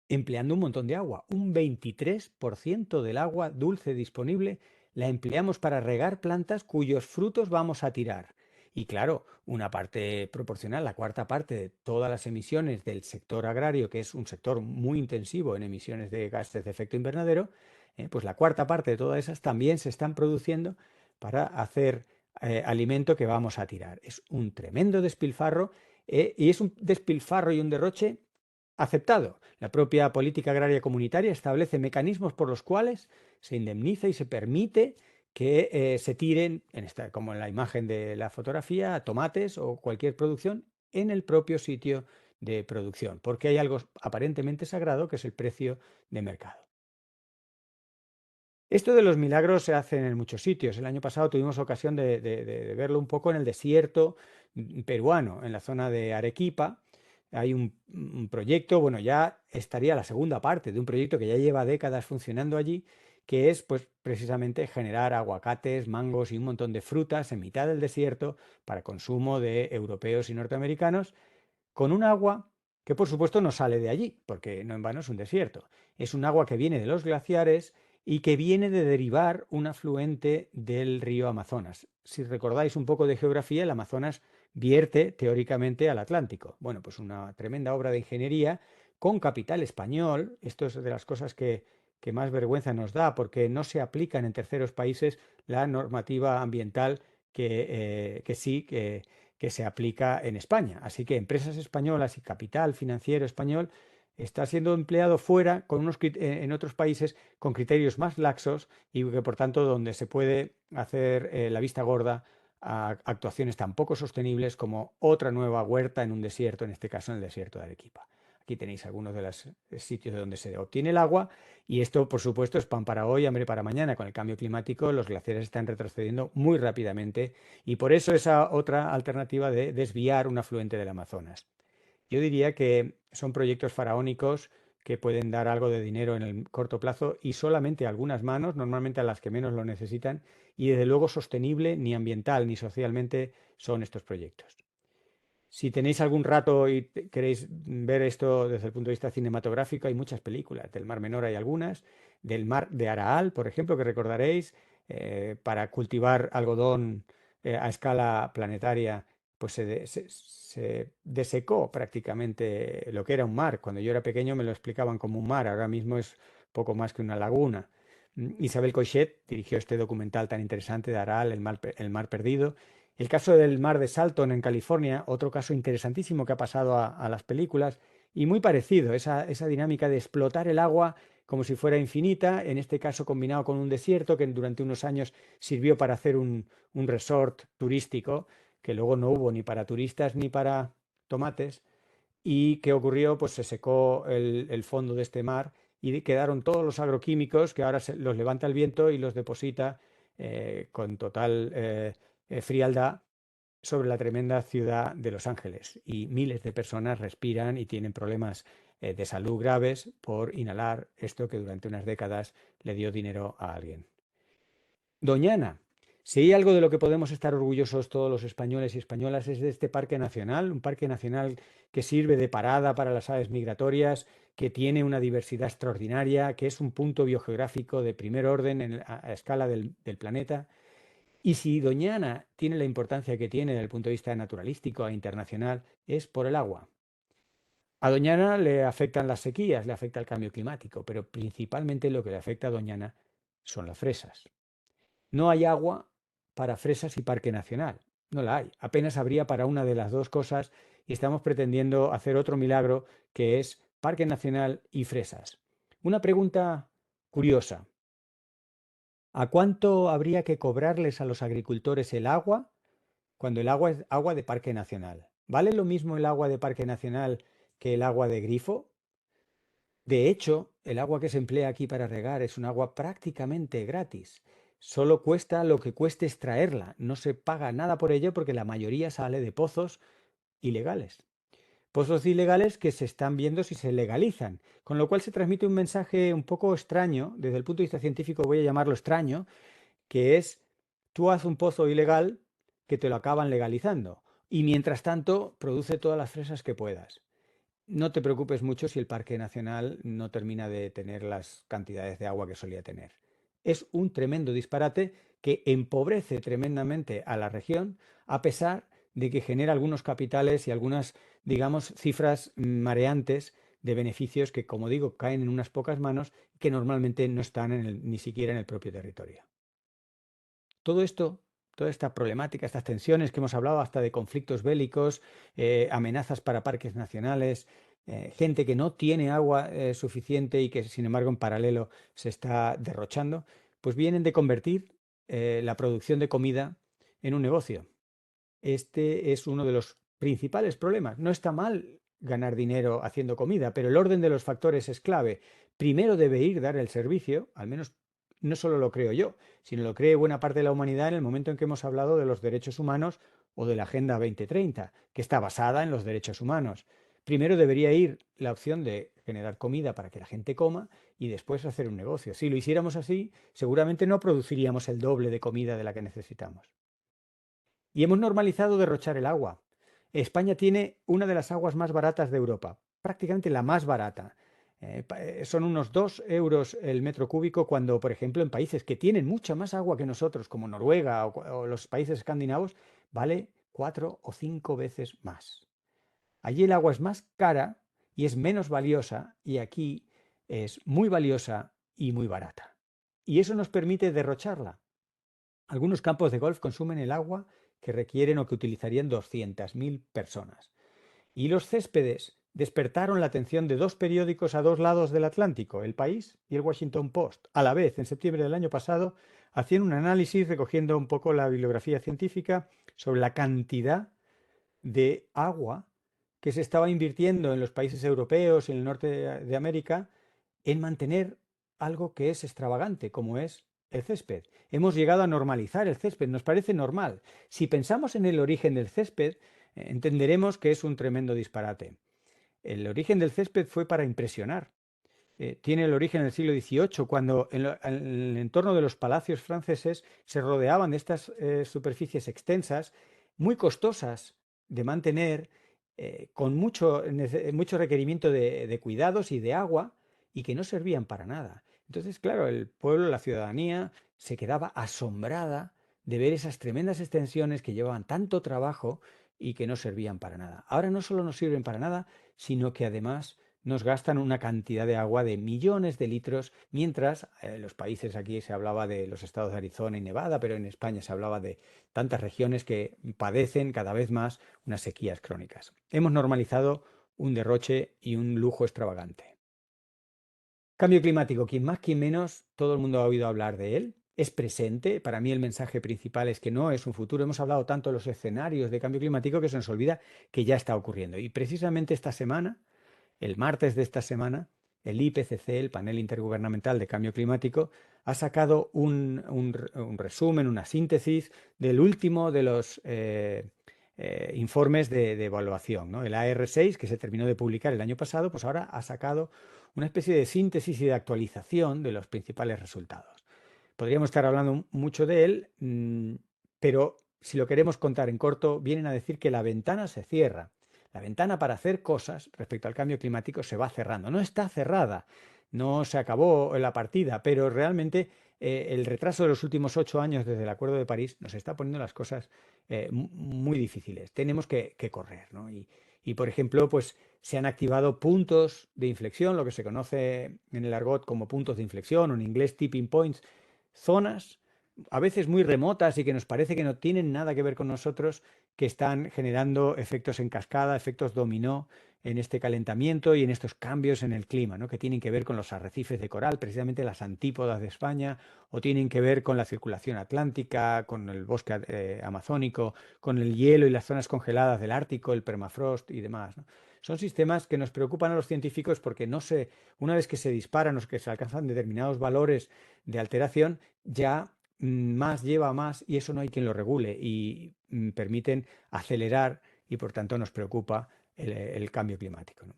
empleando un montón de agua. Un 23% del agua dulce disponible la empleamos para regar plantas cuyos frutos vamos a tirar. Y claro, una parte proporcional, la cuarta parte de todas las emisiones del sector agrario, que es un sector muy intensivo en emisiones de gases de efecto invernadero, pues la cuarta parte de todas esas también se están produciendo para hacer alimento que vamos a tirar. Es un tremendo despilfarro y es un despilfarro y un derroche aceptado. La propia política agraria comunitaria establece mecanismos por los cuales se indemniza y se permite que se tiren, como en la imagen de la fotografía, tomates o cualquier producción en el propio sitio de producción, porque hay algo aparentemente sagrado que es el precio de mercado. Esto de los milagros se hace en muchos sitios. El año pasado tuvimos ocasión de verlo un poco en el desierto peruano, en la zona de Arequipa. Hay un proyecto, bueno, ya estaría la segunda parte de un proyecto que ya lleva décadas funcionando allí, que es pues precisamente generar aguacates, mangos y un montón de frutas en mitad del desierto para consumo de europeos y norteamericanos, con un agua que por supuesto no sale de allí, porque no en vano es un desierto. Es un agua que viene de los glaciares y que viene de derivar un afluente del río Amazonas. Si recordáis un poco de geografía, el Amazonas vierte teóricamente al Atlántico. Bueno, pues una tremenda obra de ingeniería con capital español. Esto es de las cosas que más vergüenza nos da, porque no se aplican en terceros países la normativa ambiental que sí que se aplica en España. Así que empresas españolas y capital financiero español está siendo empleado fuera en otros países con criterios más laxos y que por tanto donde se puede hacer la vista gorda a actuaciones tan poco sostenibles como otra nueva huerta en un desierto, en este caso en el desierto de Arequipa. Aquí tenéis algunos de los sitios de donde se obtiene el agua y esto, por supuesto, es pan para hoy, hambre para mañana. Con el cambio climático, los glaciares están retrocediendo muy rápidamente y por eso esa otra alternativa de desviar un afluente del Amazonas. Yo diría que son proyectos faraónicos que pueden dar algo de dinero en el corto plazo y solamente a algunas manos, normalmente a las que menos lo necesitan, y desde luego sostenible ni ambiental ni socialmente son estos proyectos. Si tenéis algún rato y queréis ver esto desde el punto de vista cinematográfico, hay muchas películas. Del Mar Menor hay algunas, del Mar de Araal, por ejemplo, que recordaréis, para cultivar algodón a escala planetaria, pues se desecó prácticamente lo que era un mar. Cuando yo era pequeño me lo explicaban como un mar, ahora mismo es poco más que una laguna. Isabel Coixet dirigió este documental tan interesante de Aral, el mar perdido. El caso del mar de Salton en California, otro caso interesantísimo que ha pasado a las películas y muy parecido, esa dinámica de explotar el agua como si fuera infinita, en este caso combinado con un desierto que durante unos años sirvió para hacer un resort turístico, que luego no hubo ni para turistas ni para tomates. ¿Y qué ocurrió? Pues se secó el fondo de este mar y quedaron todos los agroquímicos que ahora los levanta el viento y los deposita con total frialdad sobre la tremenda ciudad de Los Ángeles. Y miles de personas respiran y tienen problemas de salud graves por inhalar esto que durante unas décadas le dio dinero a alguien. Doñana. Si hay algo de lo que podemos estar orgullosos todos los españoles y españolas es de este parque nacional, un parque nacional que sirve de parada para las aves migratorias, que tiene una diversidad extraordinaria, que es un punto biogeográfico de primer orden a escala del planeta. Y si Doñana tiene la importancia que tiene desde el punto de vista naturalístico e internacional, es por el agua. A Doñana le afectan las sequías, le afecta el cambio climático, pero principalmente lo que le afecta a Doñana son las fresas. No hay agua para fresas y parque nacional. No la hay. Apenas habría para una de las dos cosas y estamos pretendiendo hacer otro milagro que es parque nacional y fresas. Una pregunta curiosa. ¿A cuánto habría que cobrarles a los agricultores el agua cuando el agua es agua de parque nacional? ¿Vale lo mismo el agua de parque nacional que el agua de grifo? De hecho, el agua que se emplea aquí para regar es un agua prácticamente gratis. Solo cuesta lo que cueste extraerla. No se paga nada por ello porque la mayoría sale de pozos ilegales. Pozos ilegales que se están viendo si se legalizan. Con lo cual se transmite un mensaje un poco extraño, desde el punto de vista científico voy a llamarlo extraño, que es tú haz un pozo ilegal que te lo acaban legalizando. Y mientras tanto, produce todas las fresas que puedas. No te preocupes mucho si el Parque Nacional no termina de tener las cantidades de agua que solía tener. Es un tremendo disparate que empobrece tremendamente a la región, a pesar de que genera algunos capitales y algunas, digamos, cifras mareantes de beneficios que, como digo, caen en unas pocas manos que normalmente no están ni siquiera en el propio territorio. Todo esto, toda esta problemática, estas tensiones que hemos hablado hasta de conflictos bélicos, amenazas para parques nacionales, gente que no tiene agua suficiente y que sin embargo en paralelo se está derrochando, pues vienen de convertir la producción de comida en un negocio. Este es uno de los principales problemas. No está mal ganar dinero haciendo comida, pero el orden de los factores es clave. Primero debe ir dar el servicio, al menos no solo lo creo yo, sino lo cree buena parte de la humanidad en el momento en que hemos hablado de los derechos humanos o de la Agenda 2030, que está basada en los derechos humanos. Primero debería ir la opción de generar comida para que la gente coma y después hacer un negocio. Si lo hiciéramos así, seguramente no produciríamos el doble de comida de la que necesitamos. Y hemos normalizado derrochar el agua. España tiene una de las aguas más baratas de Europa, prácticamente la más barata. Son unos 2 euros el metro cúbico cuando, por ejemplo, en países que tienen mucha más agua que nosotros, como Noruega o los países escandinavos, vale 4 o 5 veces más. Allí el agua es más cara y es menos valiosa y aquí es muy valiosa y muy barata. Y eso nos permite derrocharla. Algunos campos de golf consumen el agua que requieren o que utilizarían 200.000 personas. Y los céspedes despertaron la atención de dos periódicos a dos lados del Atlántico, El País y el Washington Post. A la vez, en septiembre del año pasado, hacían un análisis recogiendo un poco la bibliografía científica sobre la cantidad de agua que se estaba invirtiendo en los países europeos y en el norte de América en mantener algo que es extravagante, como es el césped. Hemos llegado a normalizar el césped, nos parece normal. Si pensamos en el origen del césped, entenderemos que es un tremendo disparate. El origen del césped fue para impresionar. Tiene el origen en el siglo XVIII, cuando en el entorno de los palacios franceses se rodeaban de estas superficies extensas, muy costosas de mantener, con mucho requerimiento de cuidados y de agua, y que no servían para nada. Entonces, claro, el pueblo, la ciudadanía, se quedaba asombrada de ver esas tremendas extensiones que llevaban tanto trabajo y que no servían para nada. Ahora no solo no sirven para nada, sino que además nos gastan una cantidad de agua de millones de litros, mientras los países, aquí se hablaba de los estados de Arizona y Nevada, pero en España se hablaba de tantas regiones que padecen cada vez más unas sequías crónicas. Hemos normalizado un derroche y un lujo extravagante. Cambio climático, quien más, quien menos, todo el mundo ha oído hablar de él. Es presente. Para mí el mensaje principal es que no es un futuro. Hemos hablado tanto de los escenarios de cambio climático que se nos olvida que ya está ocurriendo. Y precisamente esta semana, el martes de esta semana, el IPCC, el Panel Intergubernamental de Cambio Climático, ha sacado un resumen, una síntesis del último de los informes de evaluación, ¿no? El AR6, que se terminó de publicar el año pasado, pues ahora ha sacado una especie de síntesis y de actualización de los principales resultados. Podríamos estar hablando mucho de él, pero si lo queremos contar en corto, vienen a decir que la ventana se cierra. La ventana para hacer cosas respecto al cambio climático se va cerrando. No está cerrada, no se acabó la partida, pero realmente el retraso de los últimos 8 años desde el Acuerdo de París nos está poniendo las cosas muy difíciles. Tenemos que correr, ¿no? Y, por ejemplo, pues se han activado puntos de inflexión, lo que se conoce en el argot como puntos de inflexión o en inglés tipping points, zonas a veces muy remotas y que nos parece que no tienen nada que ver con nosotros, que están generando efectos en cascada, efectos dominó en este calentamiento y en estos cambios en el clima, ¿no? Que tienen que ver con los arrecifes de coral, precisamente las antípodas de España, o tienen que ver con la circulación atlántica, con el bosque amazónico, con el hielo y las zonas congeladas del Ártico, el permafrost y demás, ¿no? Son sistemas que nos preocupan a los científicos porque una vez que se disparan o que se alcanzan determinados valores de alteración, ya más lleva más y eso no hay quien lo regule y permiten acelerar y por tanto nos preocupa el cambio climático, ¿no?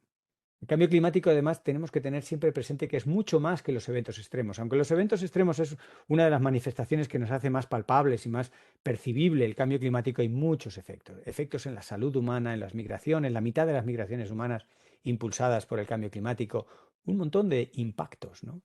El cambio climático, además, tenemos que tener siempre presente que es mucho más que los eventos extremos. Aunque los eventos extremos es una de las manifestaciones que nos hace más palpables y más percibible el cambio climático, hay muchos efectos. Efectos en la salud humana, en las migraciones, la mitad de las migraciones humanas impulsadas por el cambio climático, un montón de impactos, ¿no?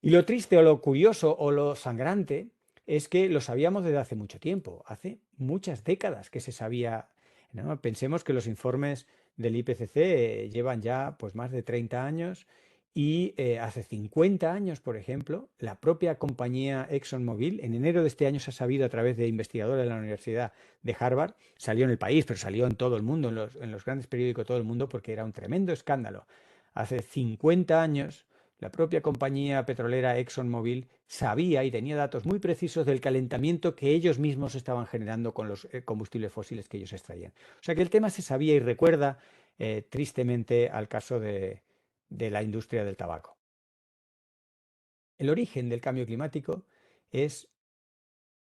Y lo triste o lo curioso o lo sangrante es que lo sabíamos desde hace mucho tiempo, hace muchas décadas que se sabía, ¿no? Pensemos que los informes del IPCC llevan ya pues más de 30 años y hace 50 años, por ejemplo, la propia compañía ExxonMobil, en enero de este año se ha sabido a través de investigadores de la Universidad de Harvard, salió en el país, pero salió en todo el mundo, en los grandes periódicos de todo el mundo, porque era un tremendo escándalo. Hace 50 años la propia compañía petrolera ExxonMobil sabía y tenía datos muy precisos del calentamiento que ellos mismos estaban generando con los combustibles fósiles que ellos extraían. O sea que el tema se sabía y recuerda tristemente al caso de la industria del tabaco. El origen del cambio climático es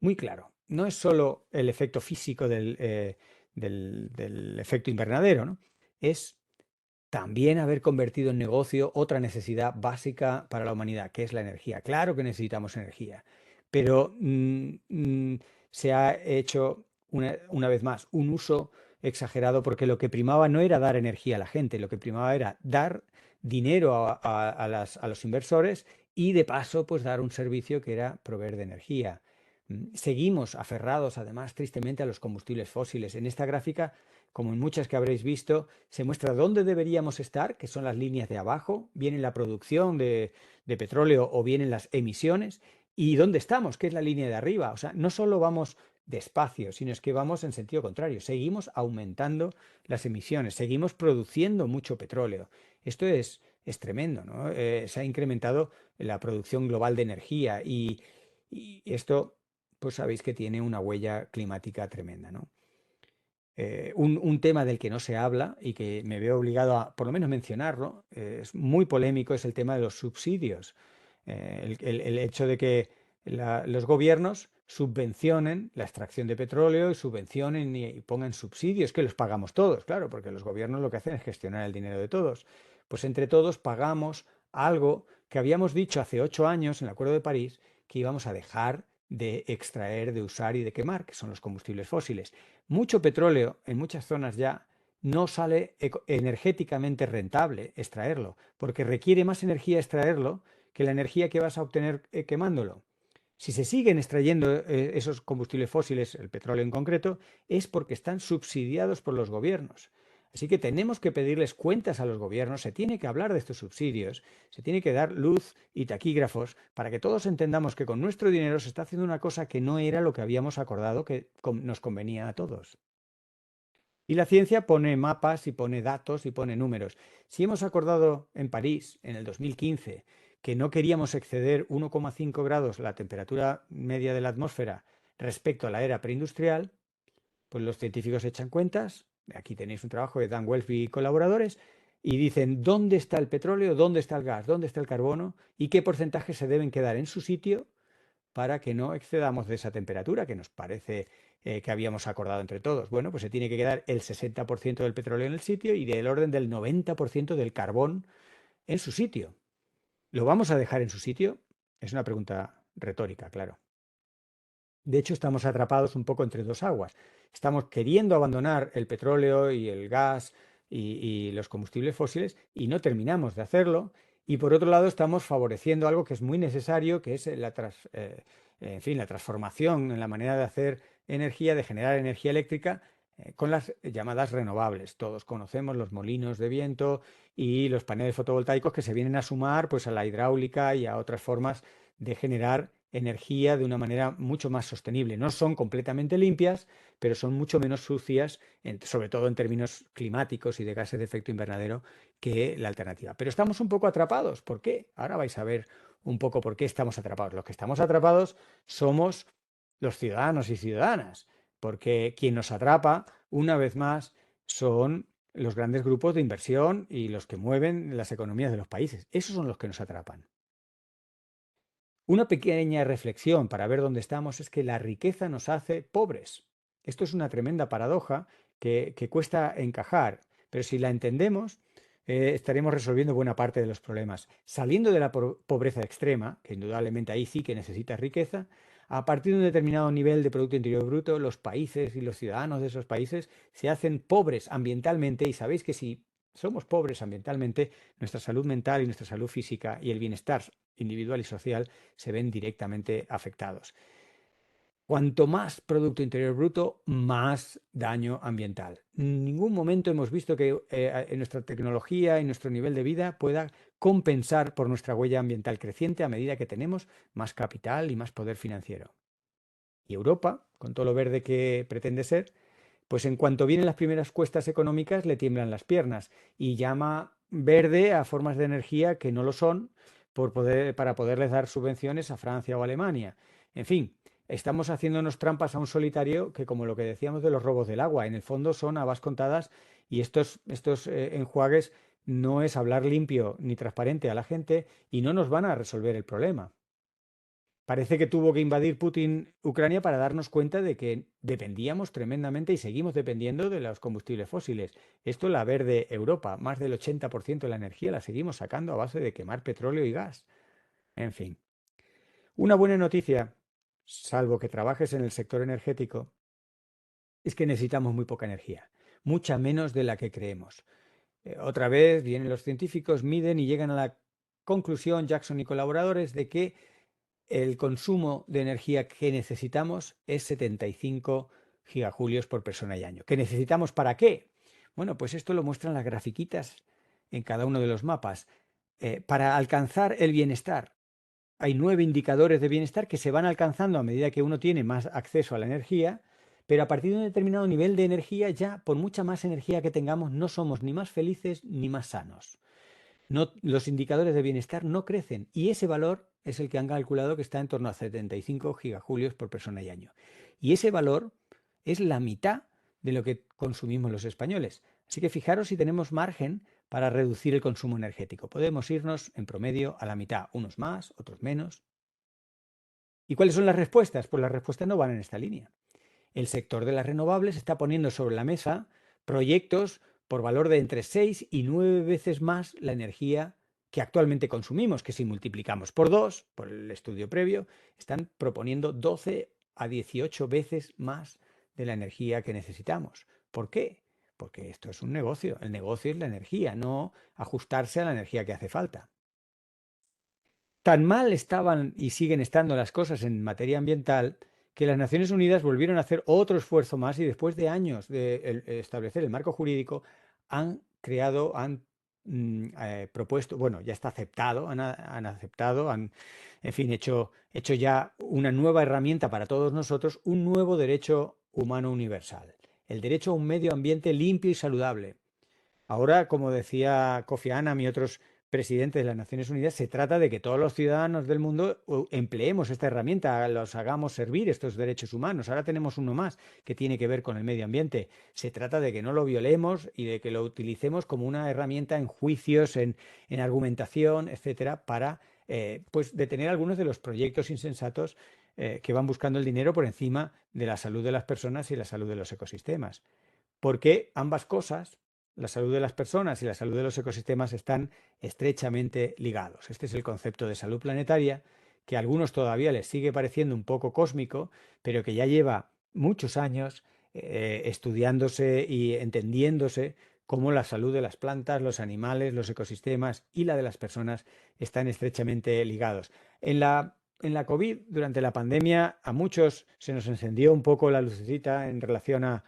muy claro. No es solo el efecto físico del efecto invernadero, ¿no? Es también haber convertido en negocio otra necesidad básica para la humanidad, que es la energía. Claro que necesitamos energía, pero se ha hecho una vez más un uso exagerado porque lo que primaba no era dar energía a la gente, lo que primaba era dar dinero a los inversores y de paso pues dar un servicio que era proveer de energía. Seguimos aferrados además tristemente a los combustibles fósiles. En esta gráfica, como en muchas que habréis visto, se muestra dónde deberíamos estar, que son las líneas de abajo, bien en la producción de petróleo o bien en las emisiones, y dónde estamos, que es la línea de arriba. O sea, no solo vamos despacio, sino es que vamos en sentido contrario. Seguimos aumentando las emisiones, seguimos produciendo mucho petróleo. Esto es tremendo, ¿no? Se ha incrementado la producción global de energía y esto, pues sabéis que tiene una huella climática tremenda, ¿no? Un tema del que no se habla y que me veo obligado a por lo menos mencionarlo, es muy polémico, es el tema de los subsidios. El hecho de que los gobiernos subvencionen la extracción de petróleo y subvencionen y pongan subsidios, que los pagamos todos, claro, porque los gobiernos lo que hacen es gestionar el dinero de todos. Pues entre todos pagamos algo que habíamos dicho hace 8 años en el Acuerdo de París que íbamos a dejar de extraer, de usar y de quemar, que son los combustibles fósiles. Mucho petróleo en muchas zonas ya no sale energéticamente rentable extraerlo, porque requiere más energía extraerlo que la energía que vas a obtener quemándolo. Si se siguen extrayendo esos combustibles fósiles, el petróleo en concreto, es porque están subsidiados por los gobiernos. Así que tenemos que pedirles cuentas a los gobiernos, se tiene que hablar de estos subsidios, se tiene que dar luz y taquígrafos para que todos entendamos que con nuestro dinero se está haciendo una cosa que no era lo que habíamos acordado que nos convenía a todos. Y la ciencia pone mapas y pone datos y pone números. Si hemos acordado en París en el 2015 que no queríamos exceder 1,5 grados la temperatura media de la atmósfera respecto a la era preindustrial, pues los científicos echan cuentas. Aquí tenéis un trabajo de Dan Welfy y colaboradores y dicen dónde está el petróleo, dónde está el gas, dónde está el carbono y qué porcentaje se deben quedar en su sitio para que no excedamos de esa temperatura que nos parece que habíamos acordado entre todos. Bueno, pues se tiene que quedar el 60% del petróleo en el sitio y del orden del 90% del carbón en su sitio. ¿Lo vamos a dejar en su sitio? Es una pregunta retórica, claro. De hecho, estamos atrapados un poco entre dos aguas. Estamos queriendo abandonar el petróleo y el gas y los combustibles fósiles y no terminamos de hacerlo. Y por otro lado, estamos favoreciendo algo que es muy necesario, que es en fin, la transformación en la manera de hacer energía, de generar energía eléctrica, con las llamadas renovables. Todos conocemos los molinos de viento y los paneles fotovoltaicos que se vienen a sumar, pues, a la hidráulica y a otras formas de generar energía de una manera mucho más sostenible. No son completamente limpias, pero son mucho menos sucias, sobre todo en términos climáticos y de gases de efecto invernadero, que la alternativa. Pero estamos un poco atrapados. ¿Por qué? Ahora vais a ver un poco por qué estamos atrapados. Los que estamos atrapados somos los ciudadanos y ciudadanas, porque quien nos atrapa, una vez más, son los grandes grupos de inversión y los que mueven las economías de los países. Esos son los que nos atrapan. Una pequeña reflexión para ver dónde estamos es que la riqueza nos hace pobres. Esto es una tremenda paradoja que cuesta encajar, pero si la entendemos, estaremos resolviendo buena parte de los problemas. Saliendo de la pobreza extrema, que indudablemente ahí sí que necesita riqueza, a partir de un determinado nivel de Producto Interior Bruto, los países y los ciudadanos de esos países se hacen pobres ambientalmente y sabéis que si somos pobres ambientalmente, nuestra salud mental y nuestra salud física y el bienestar individual y social se ven directamente afectados. Cuanto más Producto Interior Bruto, más daño ambiental. En ningún momento hemos visto que nuestra tecnología y nuestro nivel de vida pueda compensar por nuestra huella ambiental creciente a medida que tenemos más capital y más poder financiero. Y Europa, con todo lo verde que pretende ser, pues en cuanto vienen las primeras cuestas económicas le tiemblan las piernas y llama verde a formas de energía que no lo son para poderles dar subvenciones a Francia o Alemania. En fin, estamos haciéndonos trampas a un solitario que, como lo que decíamos de los robos del agua, en el fondo son habas contadas y estos enjuagues no es hablar limpio ni transparente a la gente y no nos van a resolver el problema. Parece que tuvo que invadir Putin Ucrania para darnos cuenta de que dependíamos tremendamente y seguimos dependiendo de los combustibles fósiles. Esto la verde Europa, más del 80% de la energía la seguimos sacando a base de quemar petróleo y gas. En fin, una buena noticia, salvo que trabajes en el sector energético, es que necesitamos muy poca energía, mucha menos de la que creemos. Otra vez vienen los científicos, miden y llegan a la conclusión, Jackson y colaboradores, de que el consumo de energía que necesitamos es 75 gigajulios por persona y año. ¿Qué necesitamos para qué? Bueno, pues esto lo muestran las grafiquitas en cada uno de los mapas. Para alcanzar el bienestar, hay 9 indicadores de bienestar que se van alcanzando a medida que uno tiene más acceso a la energía, pero a partir de un determinado nivel de energía, ya por mucha más energía que tengamos, no somos ni más felices ni más sanos. Los indicadores de bienestar no crecen y ese valor es el que han calculado que está en torno a 75 gigajulios por persona y año. Y ese valor es la mitad de lo que consumimos los españoles. Así que fijaros si tenemos margen para reducir el consumo energético. Podemos irnos en promedio a la mitad, unos más, otros menos. ¿Y cuáles son las respuestas? Pues las respuestas no van en esta línea. El sector de las renovables está poniendo sobre la mesa proyectos por valor de entre 6 y 9 veces más la energía que actualmente consumimos, que si multiplicamos por 2, por el estudio previo, están proponiendo 12 a 18 veces más de la energía que necesitamos. ¿Por qué? Porque esto es un negocio. El negocio es la energía, no ajustarse a la energía que hace falta. Tan mal estaban y siguen estando las cosas en materia ambiental que las Naciones Unidas volvieron a hacer otro esfuerzo más y después de años de establecer el marco jurídico han propuesto, bueno, ya está aceptado, han aceptado, en fin, hecho ya una nueva herramienta para todos nosotros, un nuevo derecho humano universal, el derecho a un medio ambiente limpio y saludable. Ahora, como decía Kofi Annan y otros presidentes de las Naciones Unidas, se trata de que todos los ciudadanos del mundo empleemos esta herramienta, los hagamos servir estos derechos humanos. Ahora tenemos uno más que tiene que ver con el medio ambiente. Se trata de que no lo violemos y de que lo utilicemos como una herramienta en juicios, en argumentación, etcétera, para pues detener algunos de los proyectos insensatos que van buscando el dinero por encima de la salud de las personas y la salud de los ecosistemas. Porque ambas cosas, la salud de las personas y la salud de los ecosistemas, están estrechamente ligados. Este es el concepto de salud planetaria que a algunos todavía les sigue pareciendo un poco cósmico, pero que ya lleva muchos años estudiándose y entendiéndose cómo la salud de las plantas, los animales, los ecosistemas y la de las personas están estrechamente ligados. En la COVID, durante la pandemia, a muchos se nos encendió un poco la lucecita en relación a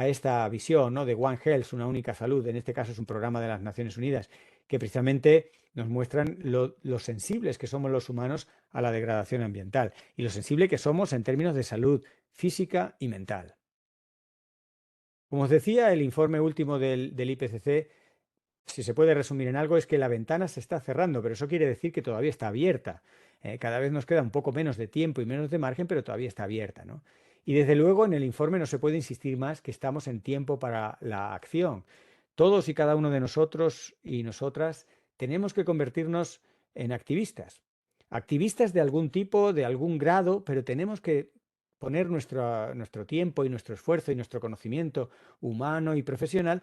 esta visión, ¿no?, de One Health, una única salud. En este caso es un programa de las Naciones Unidas que precisamente nos muestran lo sensibles que somos los humanos a la degradación ambiental y lo sensible que somos en términos de salud física y mental. Como os decía, el informe último del IPCC, si se puede resumir en algo, es que la ventana se está cerrando, pero eso quiere decir que todavía está abierta. Cada vez nos queda un poco menos de tiempo y menos de margen, pero todavía está abierta, ¿no? Y desde luego en el informe no se puede insistir más que estamos en tiempo para la acción. Todos y cada uno de nosotros y nosotras tenemos que convertirnos en activistas. Activistas de algún tipo, de algún grado, pero tenemos que poner nuestro tiempo y nuestro esfuerzo y nuestro conocimiento humano y profesional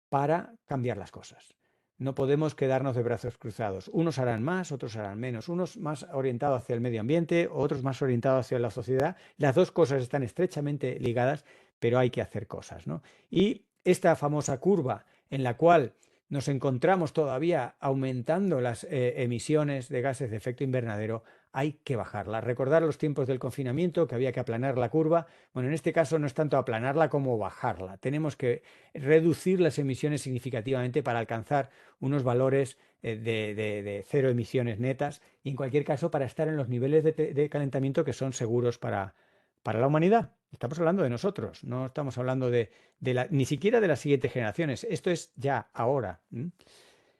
para cambiar las cosas. No podemos quedarnos de brazos cruzados. Unos harán más, otros harán menos. Unos más orientados hacia el medio ambiente, otros más orientados hacia la sociedad. Las dos cosas están estrechamente ligadas, pero hay que hacer cosas, ¿no? Y esta famosa curva en la cual nos encontramos todavía aumentando las emisiones de gases de efecto invernadero, hay que bajarla. Recordar los tiempos del confinamiento, que había que aplanar la curva. Bueno, en este caso no es tanto aplanarla como bajarla. Tenemos que reducir las emisiones significativamente para alcanzar unos valores de cero emisiones netas y en cualquier caso para estar en los niveles de calentamiento que son seguros para la humanidad. Estamos hablando de nosotros, no estamos hablando ni siquiera de las siguientes generaciones. Esto es ya, ahora.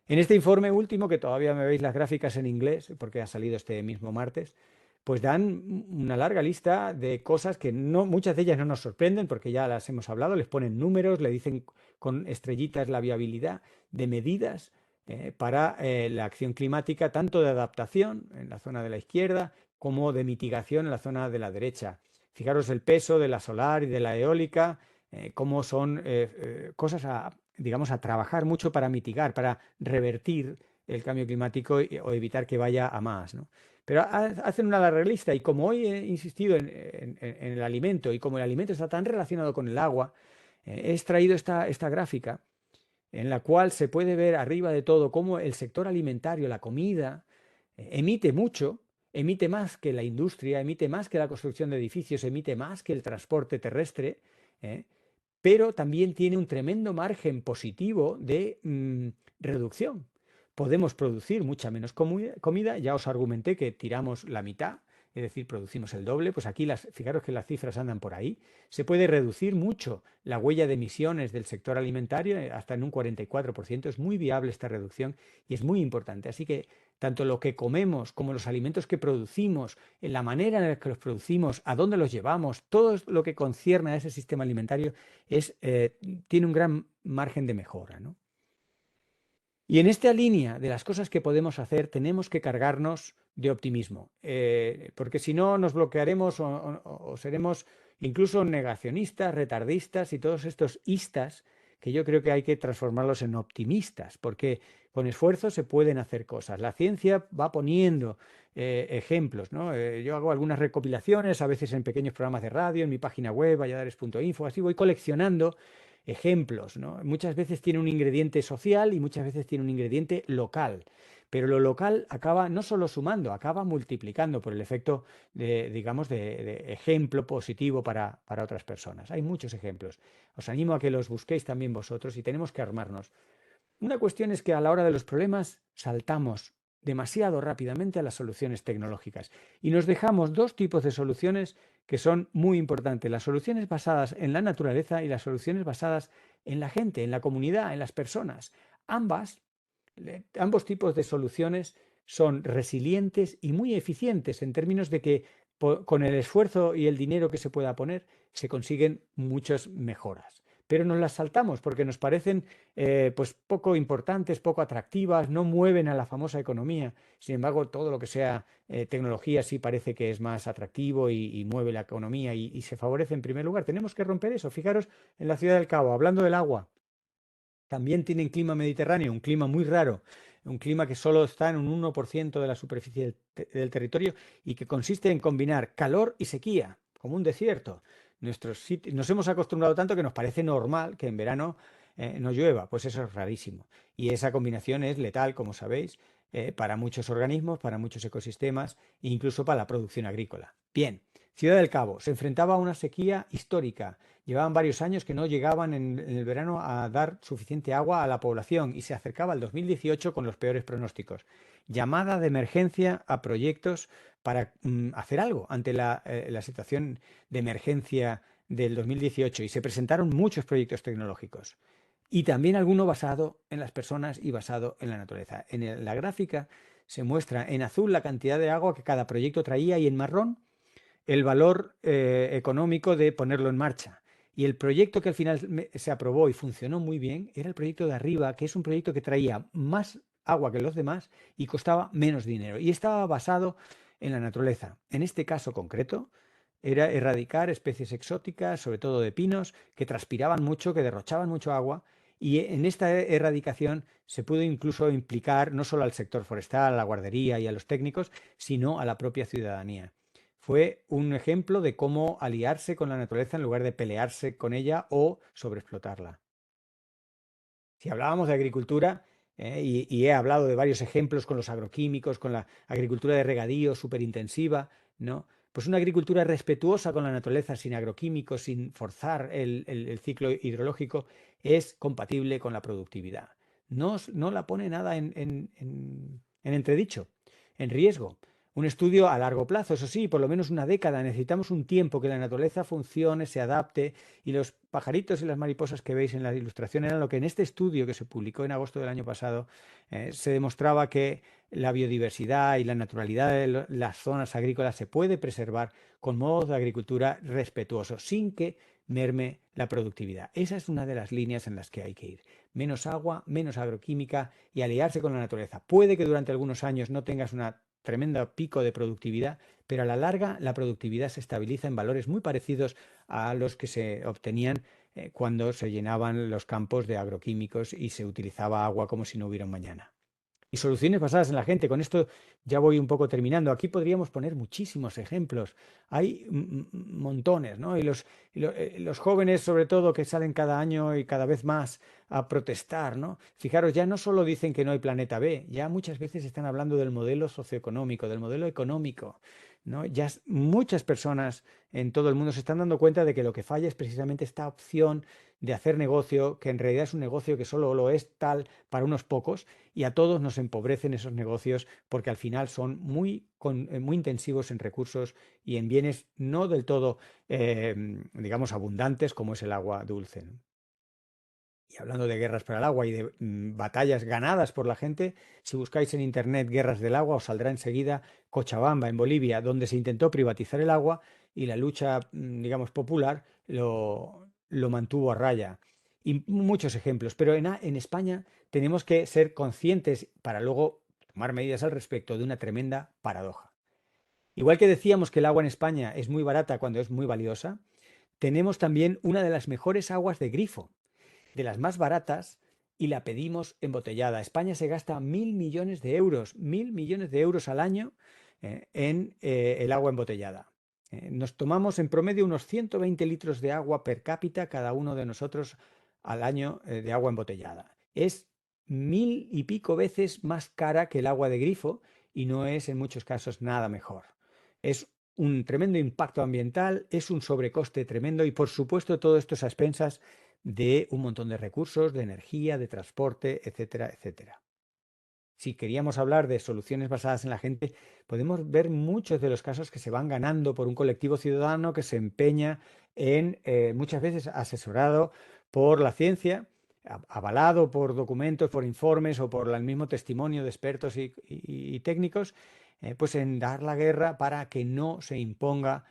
En este informe último, que todavía me veis las gráficas en inglés, porque ha salido este mismo martes, pues dan una larga lista de cosas que muchas de ellas no nos sorprenden, porque ya las hemos hablado, les ponen números, le dicen con estrellitas la viabilidad de medidas para la acción climática, tanto de adaptación en la zona de la izquierda, como de mitigación en la zona de la derecha. Fijaros el peso de la solar y de la eólica, cómo son cosas digamos, a trabajar mucho para mitigar, para revertir el cambio climático o evitar que vaya a más, ¿no? Pero hacen una larga lista y como hoy he insistido en el alimento y como el alimento está tan relacionado con el agua, he extraído esta gráfica en la cual se puede ver arriba de todo cómo el sector alimentario, la comida, emite mucho, emite más que la industria, emite más que la construcción de edificios, emite más que el transporte terrestre, pero también tiene un tremendo margen positivo de reducción. Podemos producir mucha menos comida, ya os argumenté que tiramos la mitad, es decir, producimos el doble, pues aquí fijaros que las cifras andan por ahí. Se puede reducir mucho la huella de emisiones del sector alimentario, hasta en un 44%, es muy viable esta reducción y es muy importante. Así que tanto lo que comemos como los alimentos que producimos, en la manera en la que los producimos, a dónde los llevamos, todo lo que concierne a ese sistema alimentario tiene un gran margen de mejora, ¿no? Y en esta línea de las cosas que podemos hacer, tenemos que cargarnos de optimismo, porque si no nos bloquearemos o seremos incluso negacionistas, retardistas y todos estos istas que yo creo que hay que transformarlos en optimistas, porque con esfuerzo se pueden hacer cosas. La ciencia va poniendo ejemplos, ¿no? Yo hago algunas recopilaciones, a veces en pequeños programas de radio, en mi página web, valladares.info, así voy coleccionando ejemplos, ¿no? Muchas veces tiene un ingrediente social y muchas veces tiene un ingrediente local, pero lo local acaba no solo sumando, acaba multiplicando por el efecto digamos, de ejemplo positivo para otras personas. Hay muchos ejemplos. Os animo a que los busquéis también vosotros y tenemos que armarnos. Una cuestión es que a la hora de los problemas saltamos demasiado rápidamente a las soluciones tecnológicas y nos dejamos dos tipos de soluciones que son muy importantes, las soluciones basadas en la naturaleza y las soluciones basadas en la gente, en la comunidad, en las personas. Ambos tipos de soluciones son resilientes y muy eficientes en términos de que con el esfuerzo y el dinero que se pueda poner se consiguen muchas mejoras. Pero nos las saltamos porque nos parecen pues poco importantes, poco atractivas, no mueven a la famosa economía. Sin embargo, todo lo que sea tecnología sí parece que es más atractivo y mueve la economía y se favorece en primer lugar. Tenemos que romper eso. Fijaros en la Ciudad del Cabo, hablando del agua. También tienen clima mediterráneo, un clima muy raro. un clima que solo está en un 1% de la superficie del territorio y que consiste en combinar calor y sequía, como un desierto. Nos hemos acostumbrado tanto que nos parece normal que en verano no llueva, pues eso es rarísimo. Y esa combinación es letal, como sabéis, para muchos organismos, para muchos ecosistemas e incluso para la producción agrícola. Bien, Ciudad del Cabo se enfrentaba a una sequía histórica. Llevaban varios años que no llegaban en el verano a dar suficiente agua a la población y se acercaba el 2018 con los peores pronósticos. Llamada de emergencia a proyectos para hacer algo ante la situación de emergencia del 2018 y se presentaron muchos proyectos tecnológicos y también alguno basado en las personas y basado en la naturaleza. En la gráfica se muestra en azul la cantidad de agua que cada proyecto traía y en marrón el valor económico de ponerlo en marcha. Y el proyecto que al final se aprobó y funcionó muy bien era el proyecto de arriba, que es un proyecto que traía más agua que los demás y costaba menos dinero. Y estaba basado en la naturaleza. En este caso concreto, era erradicar especies exóticas, sobre todo de pinos, que transpiraban mucho, que derrochaban mucho agua. Y en esta erradicación se pudo incluso implicar no solo al sector forestal, a la guardería y a los técnicos, sino a la propia ciudadanía. Fue un ejemplo de cómo aliarse con la naturaleza en lugar de pelearse con ella o sobreexplotarla. Si hablábamos de agricultura, y he hablado de varios ejemplos con los agroquímicos, con la agricultura de regadío superintensiva, ¿no? Pues una agricultura respetuosa con la naturaleza, sin agroquímicos, sin forzar el ciclo hidrológico, es compatible con la productividad. No la pone nada en entredicho, en riesgo. Un estudio a largo plazo, eso sí, por lo menos una década. Necesitamos un tiempo que la naturaleza funcione, se adapte y los pajaritos y las mariposas que veis en la ilustración eran lo que en este estudio que se publicó en agosto del año pasado se demostraba que la biodiversidad y la naturalidad de las zonas agrícolas se puede preservar con modos de agricultura respetuosos, sin que merme la productividad. Esa es una de las líneas en las que hay que ir. Menos agua, menos agroquímica y aliarse con la naturaleza. Puede que durante algunos años no tengas una tremenda pico de productividad, pero a la larga la productividad se estabiliza en valores muy parecidos a los que se obtenían cuando se llenaban los campos de agroquímicos y se utilizaba agua como si no hubiera un mañana. Y soluciones basadas en la gente. Con esto ya voy un poco terminando. Aquí podríamos poner muchísimos ejemplos. Hay montones, ¿no? Los jóvenes, sobre todo, que salen cada año y cada vez más a protestar, ¿no? Fijaros, ya no solo dicen que no hay planeta B, ya muchas veces están hablando del modelo socioeconómico, del modelo económico, ¿no? Ya muchas personas en todo el mundo se están dando cuenta de que lo que falla es precisamente esta opción de hacer negocio, que en realidad es un negocio que solo lo es tal para unos pocos y a todos nos empobrecen esos negocios porque al final son muy intensivos en recursos y en bienes no del todo, digamos, abundantes como es el agua dulce, ¿no? Y hablando de guerras por el agua y de batallas ganadas por la gente, si buscáis en internet guerras del agua os saldrá enseguida Cochabamba, en Bolivia, donde se intentó privatizar el agua y la lucha, digamos, popular lo mantuvo a raya. Y muchos ejemplos, pero en España tenemos que ser conscientes para luego tomar medidas al respecto de una tremenda paradoja. Igual que decíamos que el agua en España es muy barata cuando es muy valiosa, tenemos también una de las mejores aguas de grifo, de las más baratas, y la pedimos embotellada. España se gasta 1.000 millones de euros al año en el agua embotellada. Nos tomamos en promedio unos 120 litros de agua per cápita cada uno de nosotros al año de agua embotellada. Es 1.000 y pico veces más cara que el agua de grifo y no es en muchos casos nada mejor. Es un tremendo impacto ambiental, es un sobrecoste tremendo y por supuesto todo esto es a expensas de un montón de recursos, de energía, de transporte, etcétera, etcétera. Si queríamos hablar de soluciones basadas en la gente, podemos ver muchos de los casos que se van ganando por un colectivo ciudadano que se empeña en, muchas veces asesorado por la ciencia, avalado por documentos, por informes o por el mismo testimonio de expertos y técnicos, pues en dar la guerra para que no se imponga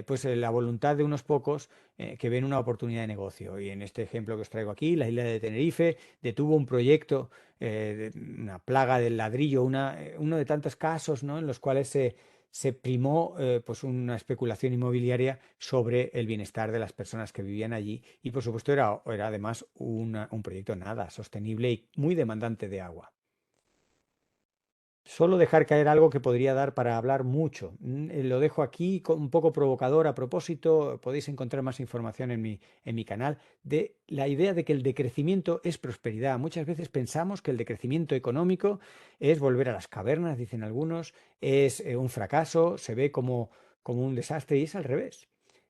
pues la voluntad de unos pocos que ven una oportunidad de negocio. Y en este ejemplo que os traigo aquí, la isla de Tenerife detuvo un proyecto, una plaga del ladrillo, uno de tantos casos, ¿no?, en los cuales se primó pues una especulación inmobiliaria sobre el bienestar de las personas que vivían allí y por supuesto era además un proyecto nada sostenible y muy demandante de agua. solo dejar caer algo que podría dar para hablar mucho. Lo dejo aquí un poco provocador a propósito. Podéis encontrar más información en mi canal de la idea de que el decrecimiento es prosperidad. Muchas veces pensamos que el decrecimiento económico es volver a las cavernas, dicen algunos, es un fracaso, se ve como un desastre y es al revés.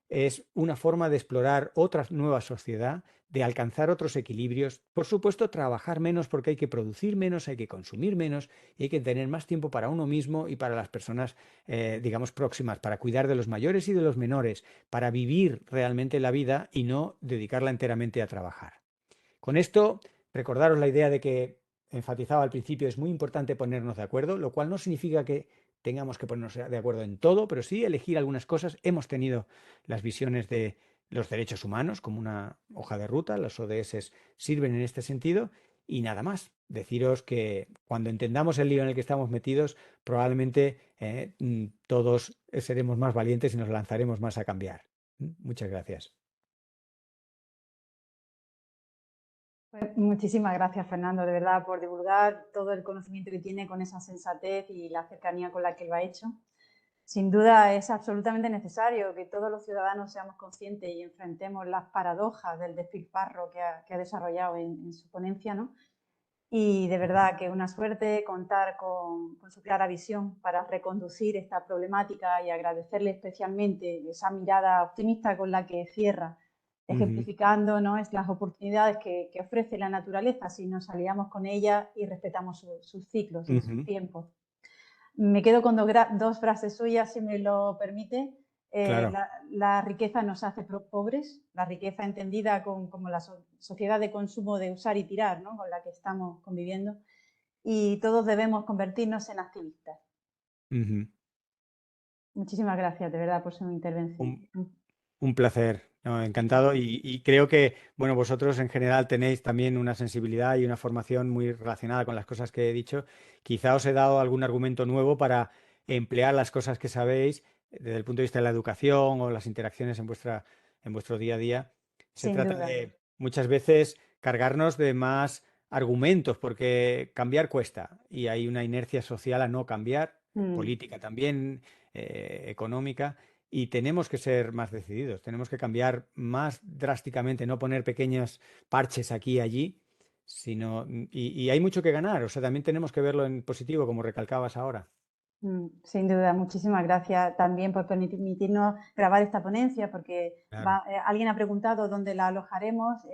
Es una forma de explorar otra nueva sociedad, de alcanzar otros equilibrios. Por supuesto, trabajar menos porque hay que producir menos, hay que consumir menos y hay que tener más tiempo para uno mismo y para las personas, digamos, próximas, para cuidar de los mayores y de los menores, para vivir realmente la vida y no dedicarla enteramente a trabajar. Con esto, recordaros la idea de que enfatizaba al principio, es muy importante ponernos de acuerdo, lo cual no significa que tengamos que ponernos de acuerdo en todo, pero sí elegir algunas cosas. Hemos tenido las visiones de los derechos humanos como una hoja de ruta, los ODS sirven en este sentido y nada más. Deciros que cuando entendamos el lío en el que estamos metidos, probablemente todos seremos más valientes y nos lanzaremos más a cambiar. Muchas gracias. Pues muchísimas gracias, Fernando, de verdad, por divulgar todo el conocimiento que tiene con esa sensatez y la cercanía con la que lo ha hecho. Sin duda es absolutamente necesario que todos los ciudadanos seamos conscientes y enfrentemos las paradojas del despilfarro que ha desarrollado en su ponencia, ¿no? Y de verdad que una suerte contar con su clara visión para reconducir esta problemática y agradecerle especialmente esa mirada optimista con la que cierra, ejemplificando, ¿no?, las oportunidades que ofrece la naturaleza si nos aliamos con ella y respetamos sus ciclos y sus tiempos. Me quedo con dos frases suyas, si me lo permite. Claro. La riqueza nos hace pobres, la riqueza entendida como la sociedad de consumo de usar y tirar, ¿no?, con la que estamos conviviendo, y todos debemos convertirnos en activistas. Muchísimas gracias, de verdad, por su intervención. Un placer, no, encantado y creo que, bueno, vosotros en general tenéis también una sensibilidad y una formación muy relacionada con las cosas que he dicho. Quizá os he dado algún argumento nuevo para emplear las cosas que sabéis desde el punto de vista de la educación o las interacciones en vuestro día a día. Se Sin trata duda. de muchas veces cargarnos de más argumentos porque cambiar cuesta y hay una inercia social a no cambiar, política también, económica. Y tenemos que ser más decididos, tenemos que cambiar más drásticamente, no poner pequeños parches aquí y allí, sino, y hay mucho que ganar, o sea, también tenemos que verlo en positivo, como recalcabas ahora. Sin duda, muchísimas gracias también por permitirnos grabar esta ponencia, porque Claro. alguien ha preguntado dónde la alojaremos,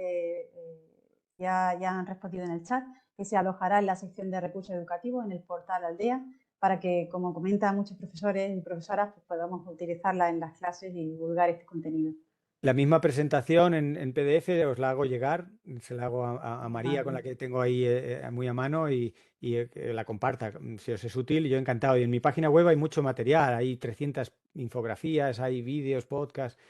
ya han respondido en el chat, que se alojará en la sección de recursos educativos en el portal Aldea, para que, como comentan muchos profesores y profesoras, pues podamos utilizarla en las clases y divulgar este contenido. La misma presentación en PDF os la hago llegar, se la hago a María, con la que tengo ahí muy a mano y que la comparta, si os es útil, yo encantado. Y en mi página web hay mucho material, hay 300 infografías, hay vídeos, podcasts,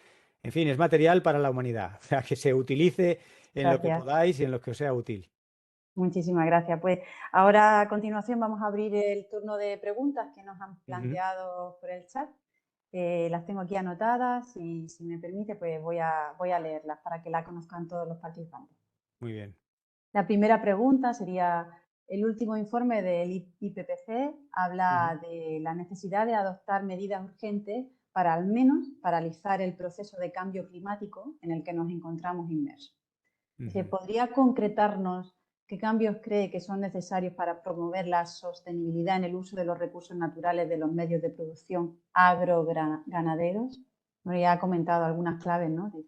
en fin, es material para la humanidad, o sea, que se utilice en lo que podáis y en lo que os sea útil. Muchísimas gracias. Pues ahora a continuación vamos a abrir el turno de preguntas que nos han planteado por el chat. Las tengo aquí anotadas y si me permite pues voy a leerlas para que la conozcan todos los participantes. Muy bien. La primera pregunta sería, el último informe del IPCC habla de la necesidad de adoptar medidas urgentes para al menos paralizar el proceso de cambio climático en el que nos encontramos inmersos. ¿Podría concretarnos qué cambios cree que son necesarios para promover la sostenibilidad en el uso de los recursos naturales de los medios de producción agroganaderos? Ya ha comentado algunas claves, ¿no?, de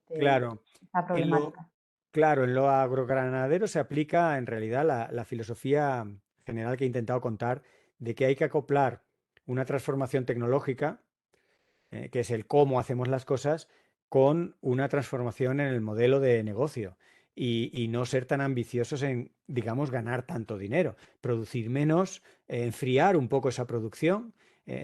esta problemática. Claro, en lo agrogranadero se aplica en realidad la filosofía general que he intentado contar de que hay que acoplar una transformación tecnológica, que es el cómo hacemos las cosas, con una transformación en el modelo de negocio y no ser tan ambiciosos en, digamos, ganar tanto dinero, producir menos, enfriar un poco esa producción.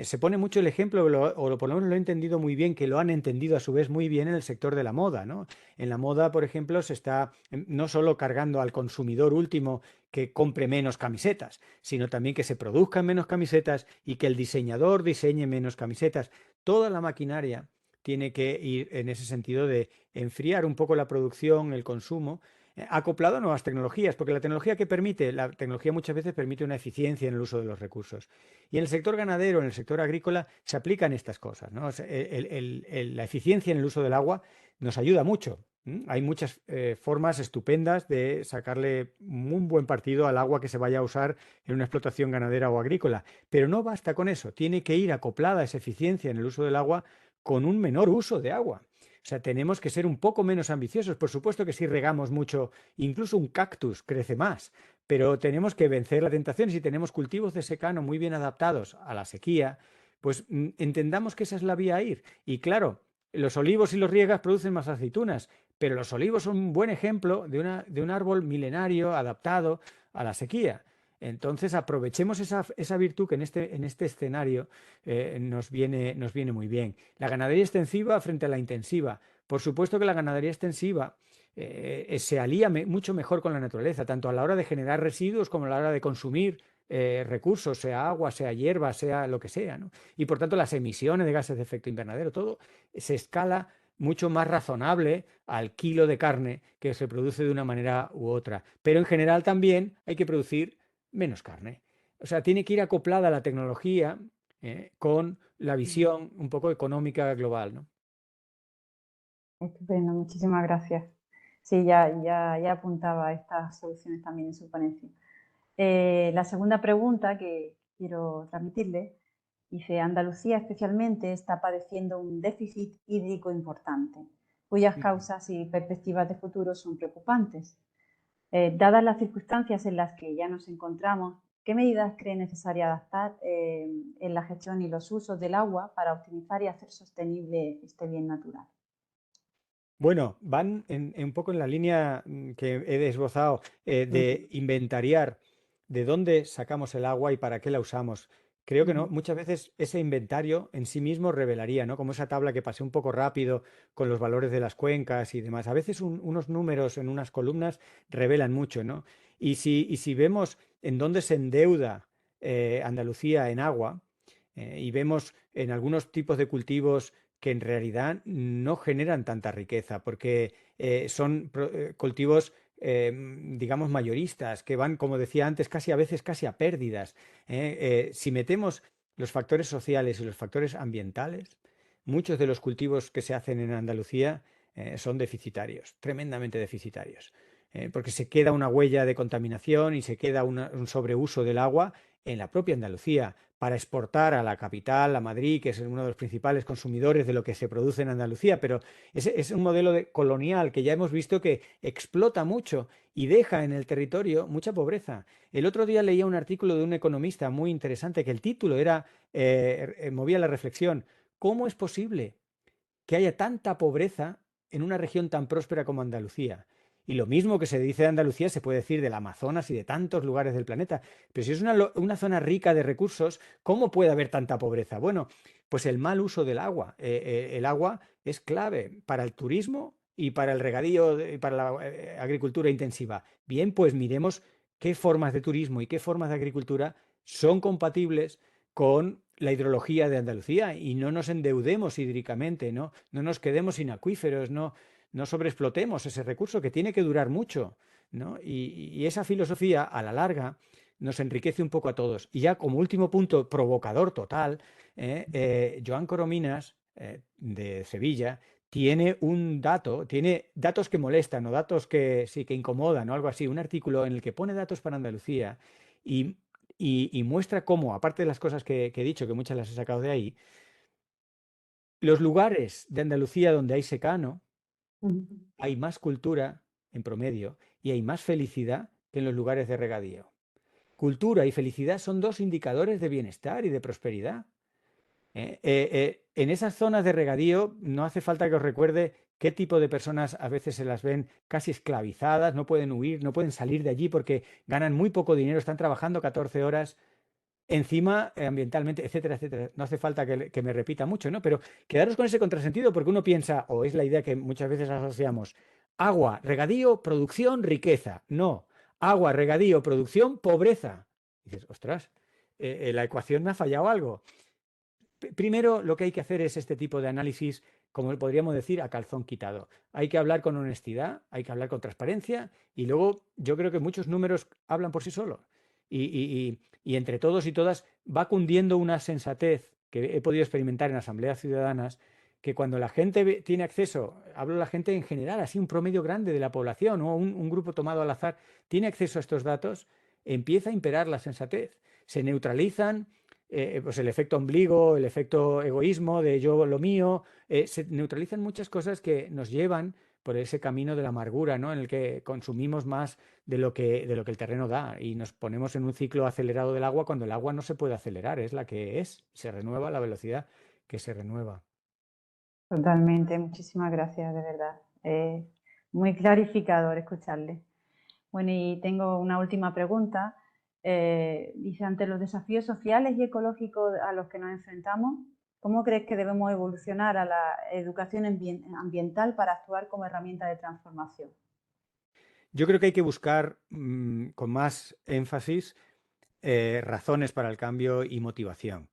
Se pone mucho el ejemplo, o por lo menos lo he entendido muy bien, que lo han entendido a su vez muy bien en el sector de la moda, ¿no? En la moda, por ejemplo, se está no solo cargando al consumidor último que compre menos camisetas, sino también que se produzcan menos camisetas y que el diseñador diseñe menos camisetas. Toda la maquinaria tiene que ir en ese sentido de enfriar un poco la producción, el consumo, acoplado a nuevas tecnologías, porque la tecnología que permite, la tecnología muchas veces permite una eficiencia en el uso de los recursos. Y en el sector ganadero, en el sector agrícola, se aplican estas cosas, ¿no? O sea, la eficiencia en el uso del agua nos ayuda mucho. Hay muchas formas estupendas de sacarle un buen partido al agua que se vaya a usar en una explotación ganadera o agrícola, pero no basta con eso, tiene que ir acoplada esa eficiencia en el uso del agua con un menor uso de agua. O sea, tenemos que ser un poco menos ambiciosos. Por supuesto que si regamos mucho, incluso un cactus crece más, pero tenemos que vencer la tentación. Si tenemos cultivos de secano muy bien adaptados a la sequía, pues entendamos que esa es la vía a ir. Y claro, los olivos y los riegas producen más aceitunas, pero los olivos son un buen ejemplo de un árbol milenario adaptado a la sequía. Entonces aprovechemos esa virtud que en este escenario nos viene muy bien. La ganadería extensiva frente a la intensiva. Por supuesto que la ganadería extensiva se alía mucho mejor con la naturaleza, tanto a la hora de generar residuos como a la hora de consumir recursos, sea agua, sea hierba, sea lo que sea, ¿no? Y por tanto las emisiones de gases de efecto invernadero, todo se escala mucho más razonable al kilo de carne que se produce de una manera u otra. Pero en general también hay que producir menos carne. O sea, tiene que ir acoplada la tecnología con la visión un poco económica global, ¿no? Estupendo, muchísimas gracias. Sí, ya apuntaba estas soluciones también en su ponencia. La segunda pregunta que quiero transmitirle dice: Andalucía especialmente está padeciendo un déficit hídrico importante, cuyas causas y perspectivas de futuro son preocupantes. Dadas las circunstancias en las que ya nos encontramos, ¿qué medidas cree necesaria adaptar en la gestión y los usos del agua para optimizar y hacer sostenible este bien natural? Bueno, van un poco en la línea que he esbozado de inventariar de dónde sacamos el agua y para qué la usamos. Creo que no, muchas veces ese inventario en sí mismo revelaría, ¿no? Como esa tabla que pasé un poco rápido con los valores de las cuencas y demás. A veces unos números en unas columnas revelan mucho, ¿no? Y si vemos en dónde se endeuda Andalucía en agua y vemos en algunos tipos de cultivos que en realidad no generan tanta riqueza, porque son cultivos, digamos, mayoristas, que van, como decía antes, casi a veces casi a pérdidas. Si metemos los factores sociales y los factores ambientales, muchos de los cultivos que se hacen en Andalucía son deficitarios, tremendamente deficitarios. Porque se queda una huella de contaminación y se queda un sobreuso del agua en la propia Andalucía para exportar a la capital, a Madrid, que es uno de los principales consumidores de lo que se produce en Andalucía, pero es un modelo colonial que ya hemos visto que explota mucho y deja en el territorio mucha pobreza. El otro día leía un artículo de un economista muy interesante que el título movía la reflexión: ¿cómo es posible que haya tanta pobreza en una región tan próspera como Andalucía? Y lo mismo que se dice de Andalucía se puede decir del Amazonas y de tantos lugares del planeta. Pero si es una zona rica de recursos, ¿cómo puede haber tanta pobreza? Bueno, pues el mal uso del agua. El agua es clave para el turismo y para el regadío y para la agricultura intensiva. Bien, pues miremos qué formas de turismo y qué formas de agricultura son compatibles con la hidrología de Andalucía y no nos endeudemos hídricamente, no nos quedemos sin acuíferos, no sobreexplotemos ese recurso que tiene que durar mucho, ¿no? Y esa filosofía a la larga nos enriquece un poco a todos. Y ya como último punto provocador total, Joan Corominas, de Sevilla, tiene datos que molestan o datos que sí que incomodan o algo así, un artículo en el que pone datos para Andalucía y, y muestra cómo, aparte de las cosas que he dicho, que muchas las he sacado de ahí, los lugares de Andalucía donde hay secano, hay más cultura en promedio y hay más felicidad que en los lugares de regadío. Cultura y felicidad son dos indicadores de bienestar y de prosperidad. En esas zonas de regadío no hace falta que os recuerde qué tipo de personas a veces se las ven casi esclavizadas, no pueden huir, no pueden salir de allí porque ganan muy poco dinero, están trabajando 14 horas encima, ambientalmente, etcétera, etcétera. No hace falta que me repita mucho, ¿no? Pero quedaros con ese contrasentido porque uno piensa, o es la idea que muchas veces asociamos: agua, regadío, producción, riqueza. No, agua, regadío, producción, pobreza. Y dices, ostras, la ecuación me ha fallado algo. Primero, lo que hay que hacer es este tipo de análisis, como podríamos decir, a calzón quitado. Hay que hablar con honestidad, hay que hablar con transparencia y luego yo creo que muchos números hablan por sí solos. Y entre todos y todas va cundiendo una sensatez que he podido experimentar en asambleas ciudadanas, que cuando la gente tiene acceso, hablo de la gente en general, así un promedio grande de la población o un grupo tomado al azar, tiene acceso a estos datos, empieza a imperar la sensatez. Se neutralizan pues el efecto ombligo, el efecto egoísmo de yo lo mío, se neutralizan muchas cosas que nos llevan por ese camino de la amargura, ¿no? En el que consumimos más de lo que el terreno da y nos ponemos en un ciclo acelerado del agua cuando el agua no se puede acelerar, es la que es, se renueva a la velocidad que se renueva. Totalmente, muchísimas gracias, de verdad. Muy clarificador escucharle. Bueno, y tengo una última pregunta. Dice, ante los desafíos sociales y ecológicos a los que nos enfrentamos, ¿cómo crees que debemos evolucionar a la educación ambiental para actuar como herramienta de transformación? Yo creo que hay que buscar con más énfasis razones para el cambio y motivación.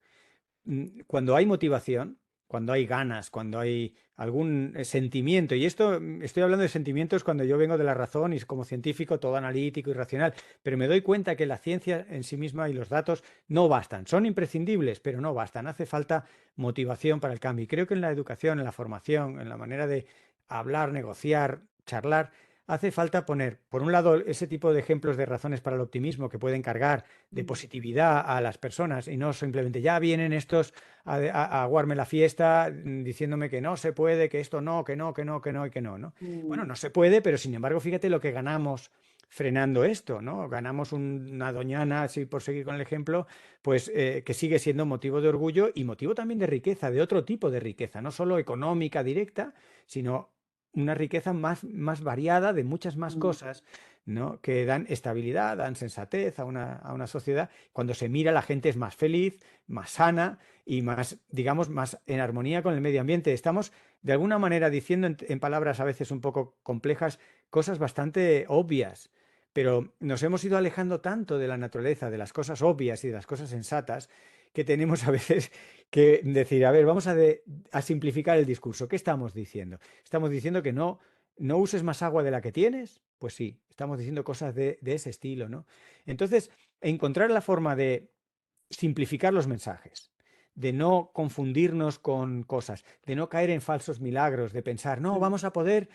Cuando hay motivación, cuando hay ganas, cuando hay algún sentimiento, y esto estoy hablando de sentimientos cuando yo vengo de la razón y como científico todo analítico y racional, pero me doy cuenta que la ciencia en sí misma y los datos no bastan, son imprescindibles, pero no bastan, hace falta motivación para el cambio. Y creo que en la educación, en la formación, en la manera de hablar, negociar, charlar, hace falta poner, por un lado, ese tipo de ejemplos de razones para el optimismo que pueden cargar de positividad a las personas y no simplemente ya vienen estos a aguarme la fiesta diciéndome que no se puede, que esto no, que no, que no, que no y que no, ¿no? Bueno, no se puede, pero sin embargo, fíjate lo que ganamos frenando esto, ¿no? Ganamos una doñana, así por seguir con el ejemplo, pues que sigue siendo motivo de orgullo y motivo también de riqueza, de otro tipo de riqueza, no solo económica directa, sino una riqueza más variada de muchas más cosas, ¿no? Que dan estabilidad, dan sensatez a una sociedad. Cuando se mira, la gente es más feliz, más sana y más, digamos, más en armonía con el medio ambiente. Estamos, de alguna manera, diciendo en palabras a veces un poco complejas, cosas bastante obvias, pero nos hemos ido alejando tanto de la naturaleza, de las cosas obvias y de las cosas sensatas, que tenemos a veces que decir, a ver, vamos a simplificar el discurso. ¿Qué estamos diciendo? Estamos diciendo que no uses más agua de la que tienes. Pues sí, estamos diciendo cosas de ese estilo, ¿no? Entonces, encontrar la forma de simplificar los mensajes, de no confundirnos con cosas, de no caer en falsos milagros, de pensar, no, vamos a poder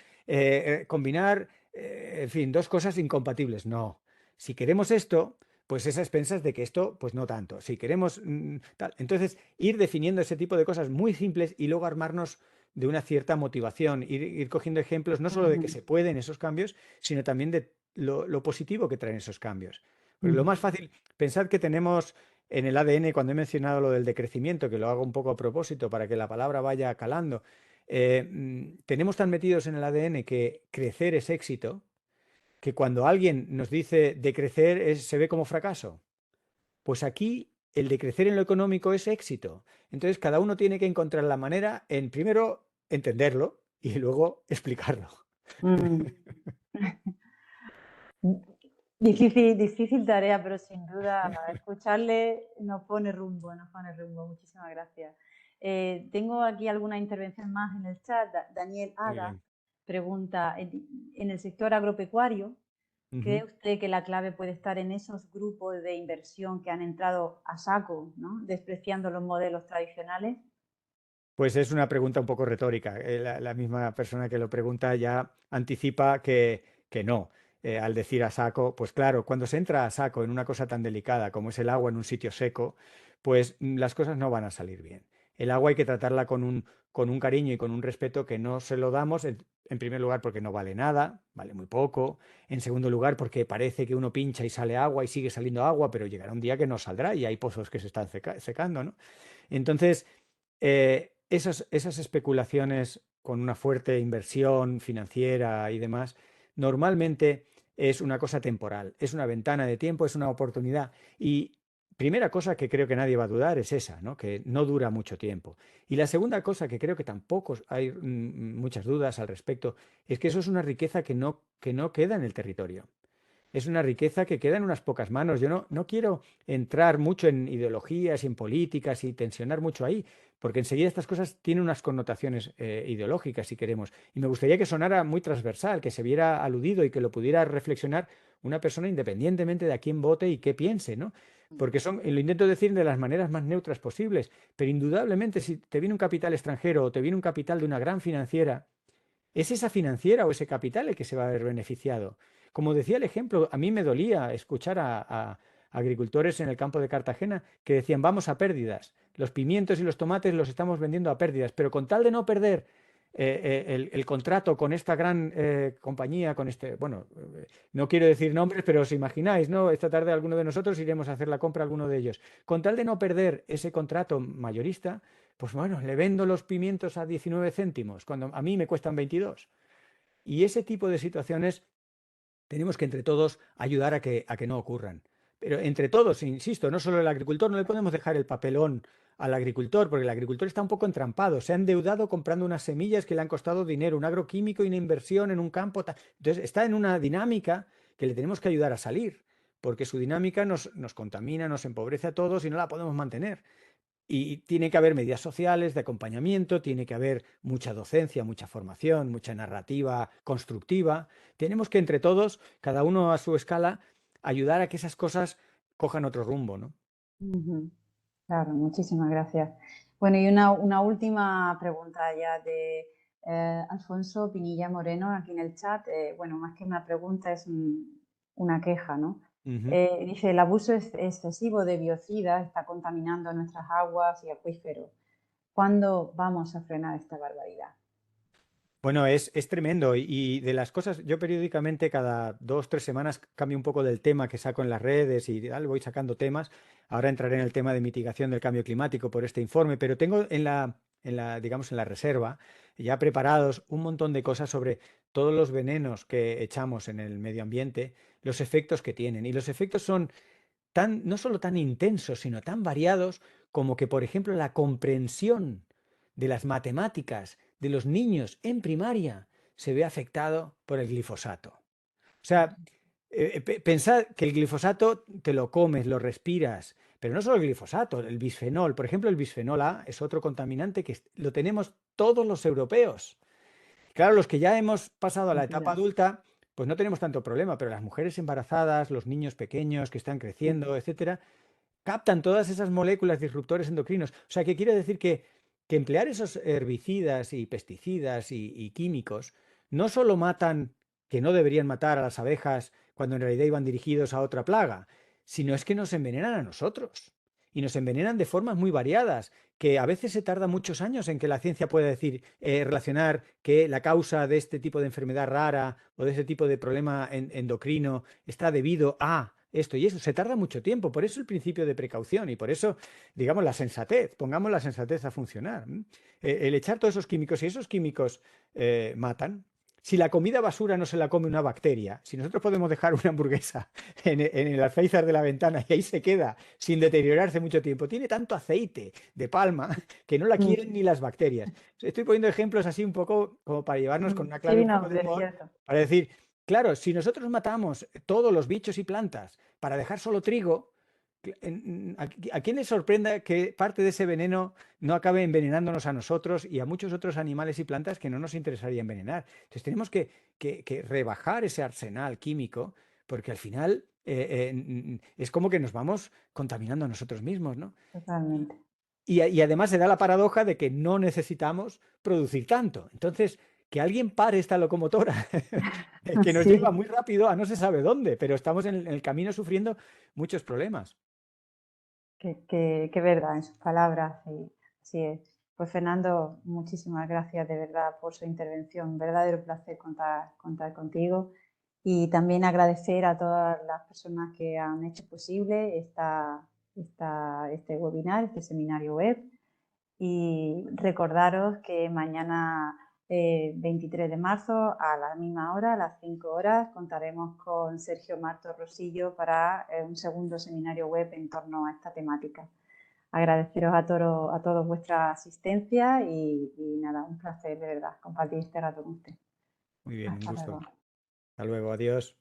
combinar, en fin, dos cosas incompatibles. No, si queremos esto, pues esas expensas de que esto, pues no tanto. Si queremos tal, entonces ir definiendo ese tipo de cosas muy simples y luego armarnos de una cierta motivación, ir cogiendo ejemplos no solo de que se pueden esos cambios, sino también de lo positivo que traen esos cambios. Porque lo más fácil, pensad que tenemos en el ADN, cuando he mencionado lo del decrecimiento, que lo hago un poco a propósito para que la palabra vaya calando, tenemos tan metidos en el ADN que crecer es éxito, que cuando alguien nos dice decrecer se ve como fracaso. Pues aquí el decrecer en lo económico es éxito. Entonces cada uno tiene que encontrar la manera en primero entenderlo y luego explicarlo. Mm. Difícil, difícil tarea, pero sin duda escucharle nos pone rumbo, nos pone rumbo. Muchísimas gracias. Tengo aquí alguna intervención más en el chat. Daniel Ada pregunta, en el sector agropecuario, ¿cree usted que la clave puede estar en esos grupos de inversión que han entrado a saco, ¿no? Despreciando los modelos tradicionales? Pues es una pregunta un poco retórica. La misma persona que lo pregunta ya anticipa que no. Al decir a saco, pues claro, cuando se entra a saco en una cosa tan delicada como es el agua en un sitio seco, pues las cosas no van a salir bien. El agua hay que tratarla con un cariño y con un respeto que no se lo damos, en primer lugar, porque no vale nada, vale muy poco. En segundo lugar, porque parece que uno pincha y sale agua y sigue saliendo agua, pero llegará un día que no saldrá y hay pozos que se están secando, ¿no? Entonces, esas especulaciones con una fuerte inversión financiera y demás, normalmente es una cosa temporal, es una ventana de tiempo, es una oportunidad. Y primera cosa que creo que nadie va a dudar es esa, ¿no? Que no dura mucho tiempo. Y la segunda cosa que creo que tampoco hay muchas dudas al respecto, es que eso es una riqueza que no queda en el territorio. es una riqueza que queda en unas pocas manos. Yo no quiero entrar mucho en ideologías y en políticas y tensionar mucho ahí, porque enseguida estas cosas tienen unas connotaciones ideológicas, si queremos. Y me gustaría que sonara muy transversal, que se viera aludido y que lo pudiera reflexionar una persona independientemente de a quién vote y qué piense, ¿no? Porque lo intento decir de las maneras más neutras posibles, pero indudablemente si te viene un capital extranjero o te viene un capital de una gran financiera, es esa financiera o ese capital el que se va a ver beneficiado. Como decía el ejemplo, a mí me dolía escuchar a agricultores en el campo de Cartagena que decían, vamos a pérdidas, los pimientos y los tomates los estamos vendiendo a pérdidas, pero con tal de no perder el contrato con esta gran compañía, con este, bueno, no quiero decir nombres, pero os imagináis, ¿no? Esta tarde alguno de nosotros iremos a hacer la compra a alguno de ellos. Con tal de no perder ese contrato mayorista, pues bueno, le vendo los pimientos a 19 céntimos, cuando a mí me cuestan 22. Y ese tipo de situaciones tenemos que entre todos ayudar a que no ocurran. Pero entre todos, insisto, no solo el agricultor, no le podemos dejar el papelón al agricultor, porque el agricultor está un poco entrampado, se ha endeudado comprando unas semillas que le han costado dinero, un agroquímico y una inversión en un campo. Entonces está en una dinámica que le tenemos que ayudar a salir, porque su dinámica nos contamina, nos empobrece a todos y no la podemos mantener. Y tiene que haber medidas sociales de acompañamiento, tiene que haber mucha docencia, mucha formación, mucha narrativa constructiva. Tenemos que entre todos, cada uno a su escala, ayudar a que esas cosas cojan otro rumbo, ¿no? Ujú. Claro, muchísimas gracias. Bueno, y una última pregunta ya de Alfonso Pinilla Moreno aquí en el chat. Bueno, más que una pregunta es una queja, ¿no? Ujú. Dice, el abuso excesivo de biocidas está contaminando nuestras aguas y acuíferos. ¿Cuándo vamos a frenar esta barbaridad? Bueno, es tremendo y de las cosas, yo periódicamente cada 2, 3 semanas cambio un poco del tema que saco en las redes y tal, voy sacando temas. Ahora entraré en el tema de mitigación del cambio climático por este informe, pero tengo digamos, en la reserva ya preparados un montón de cosas sobre todos los venenos que echamos en el medio ambiente, los efectos que tienen. Y los efectos son no solo tan intensos, sino tan variados como que, por ejemplo, la comprensión de las matemáticas de los niños en primaria se ve afectado por el glifosato. O sea, pensad que el glifosato te lo comes, lo respiras, pero no solo el glifosato, el bisfenol. Por ejemplo, el bisfenol A es otro contaminante que lo tenemos todos los europeos. Claro, los que ya hemos pasado a la etapa Cantidad. adulta, pues no tenemos tanto problema, pero las mujeres embarazadas, los niños pequeños que están Sí. creciendo, etcétera, captan todas esas moléculas disruptores endocrinos. O sea, que quiere decir que emplear esos herbicidas y pesticidas y químicos no solo matan, que no deberían matar a las abejas cuando en realidad iban dirigidos a otra plaga, sino es que nos envenenan a nosotros. Y nos envenenan de formas muy variadas, que a veces se tarda muchos años en que la ciencia pueda decir, relacionar que la causa de este tipo de enfermedad rara o de este tipo de problema endocrino está debido a esto y eso. Se tarda mucho tiempo, por eso el principio de precaución y por eso, digamos, la sensatez, pongamos la sensatez a funcionar. El echar todos esos químicos, y esos químicos matan. Si la comida basura no se la come una bacteria, si nosotros podemos dejar una hamburguesa en el alféizar de la ventana y ahí se queda sin deteriorarse mucho tiempo, tiene tanto aceite de palma que no la Mm, quieren ni las bacterias. Estoy poniendo ejemplos así un poco como para llevarnos con una clave sí, un poco no, de es humor, cierto. para decir, claro, si nosotros matamos todos los bichos y plantas para dejar solo trigo, ¿a quién le sorprenda que parte de ese veneno no acabe envenenándonos a nosotros y a muchos otros animales y plantas que no nos interesaría envenenar? Entonces tenemos que rebajar ese arsenal químico porque al final es como que nos vamos contaminando a nosotros mismos, ¿no? Totalmente. Y además se da la paradoja de que no necesitamos producir tanto. Entonces, que alguien pare esta locomotora que nos lleva Sí. muy rápido a no se sabe dónde, pero estamos en el camino sufriendo muchos problemas. Qué verdad en sus palabras, y así es. Pues Fernando, muchísimas gracias de verdad por su intervención. Un verdadero placer contar contigo y también agradecer a todas las personas que han hecho posible este webinar, este seminario web. Y recordaros que mañana 23 de marzo a la misma hora, a las 5 horas, contaremos con Sergio Marto Rosillo para un segundo seminario web en torno a esta temática. Agradeceros a todos vuestra asistencia y nada, un placer de verdad compartir este rato con usted. Muy bien, un Hasta gusto. luego. Hasta luego, adiós.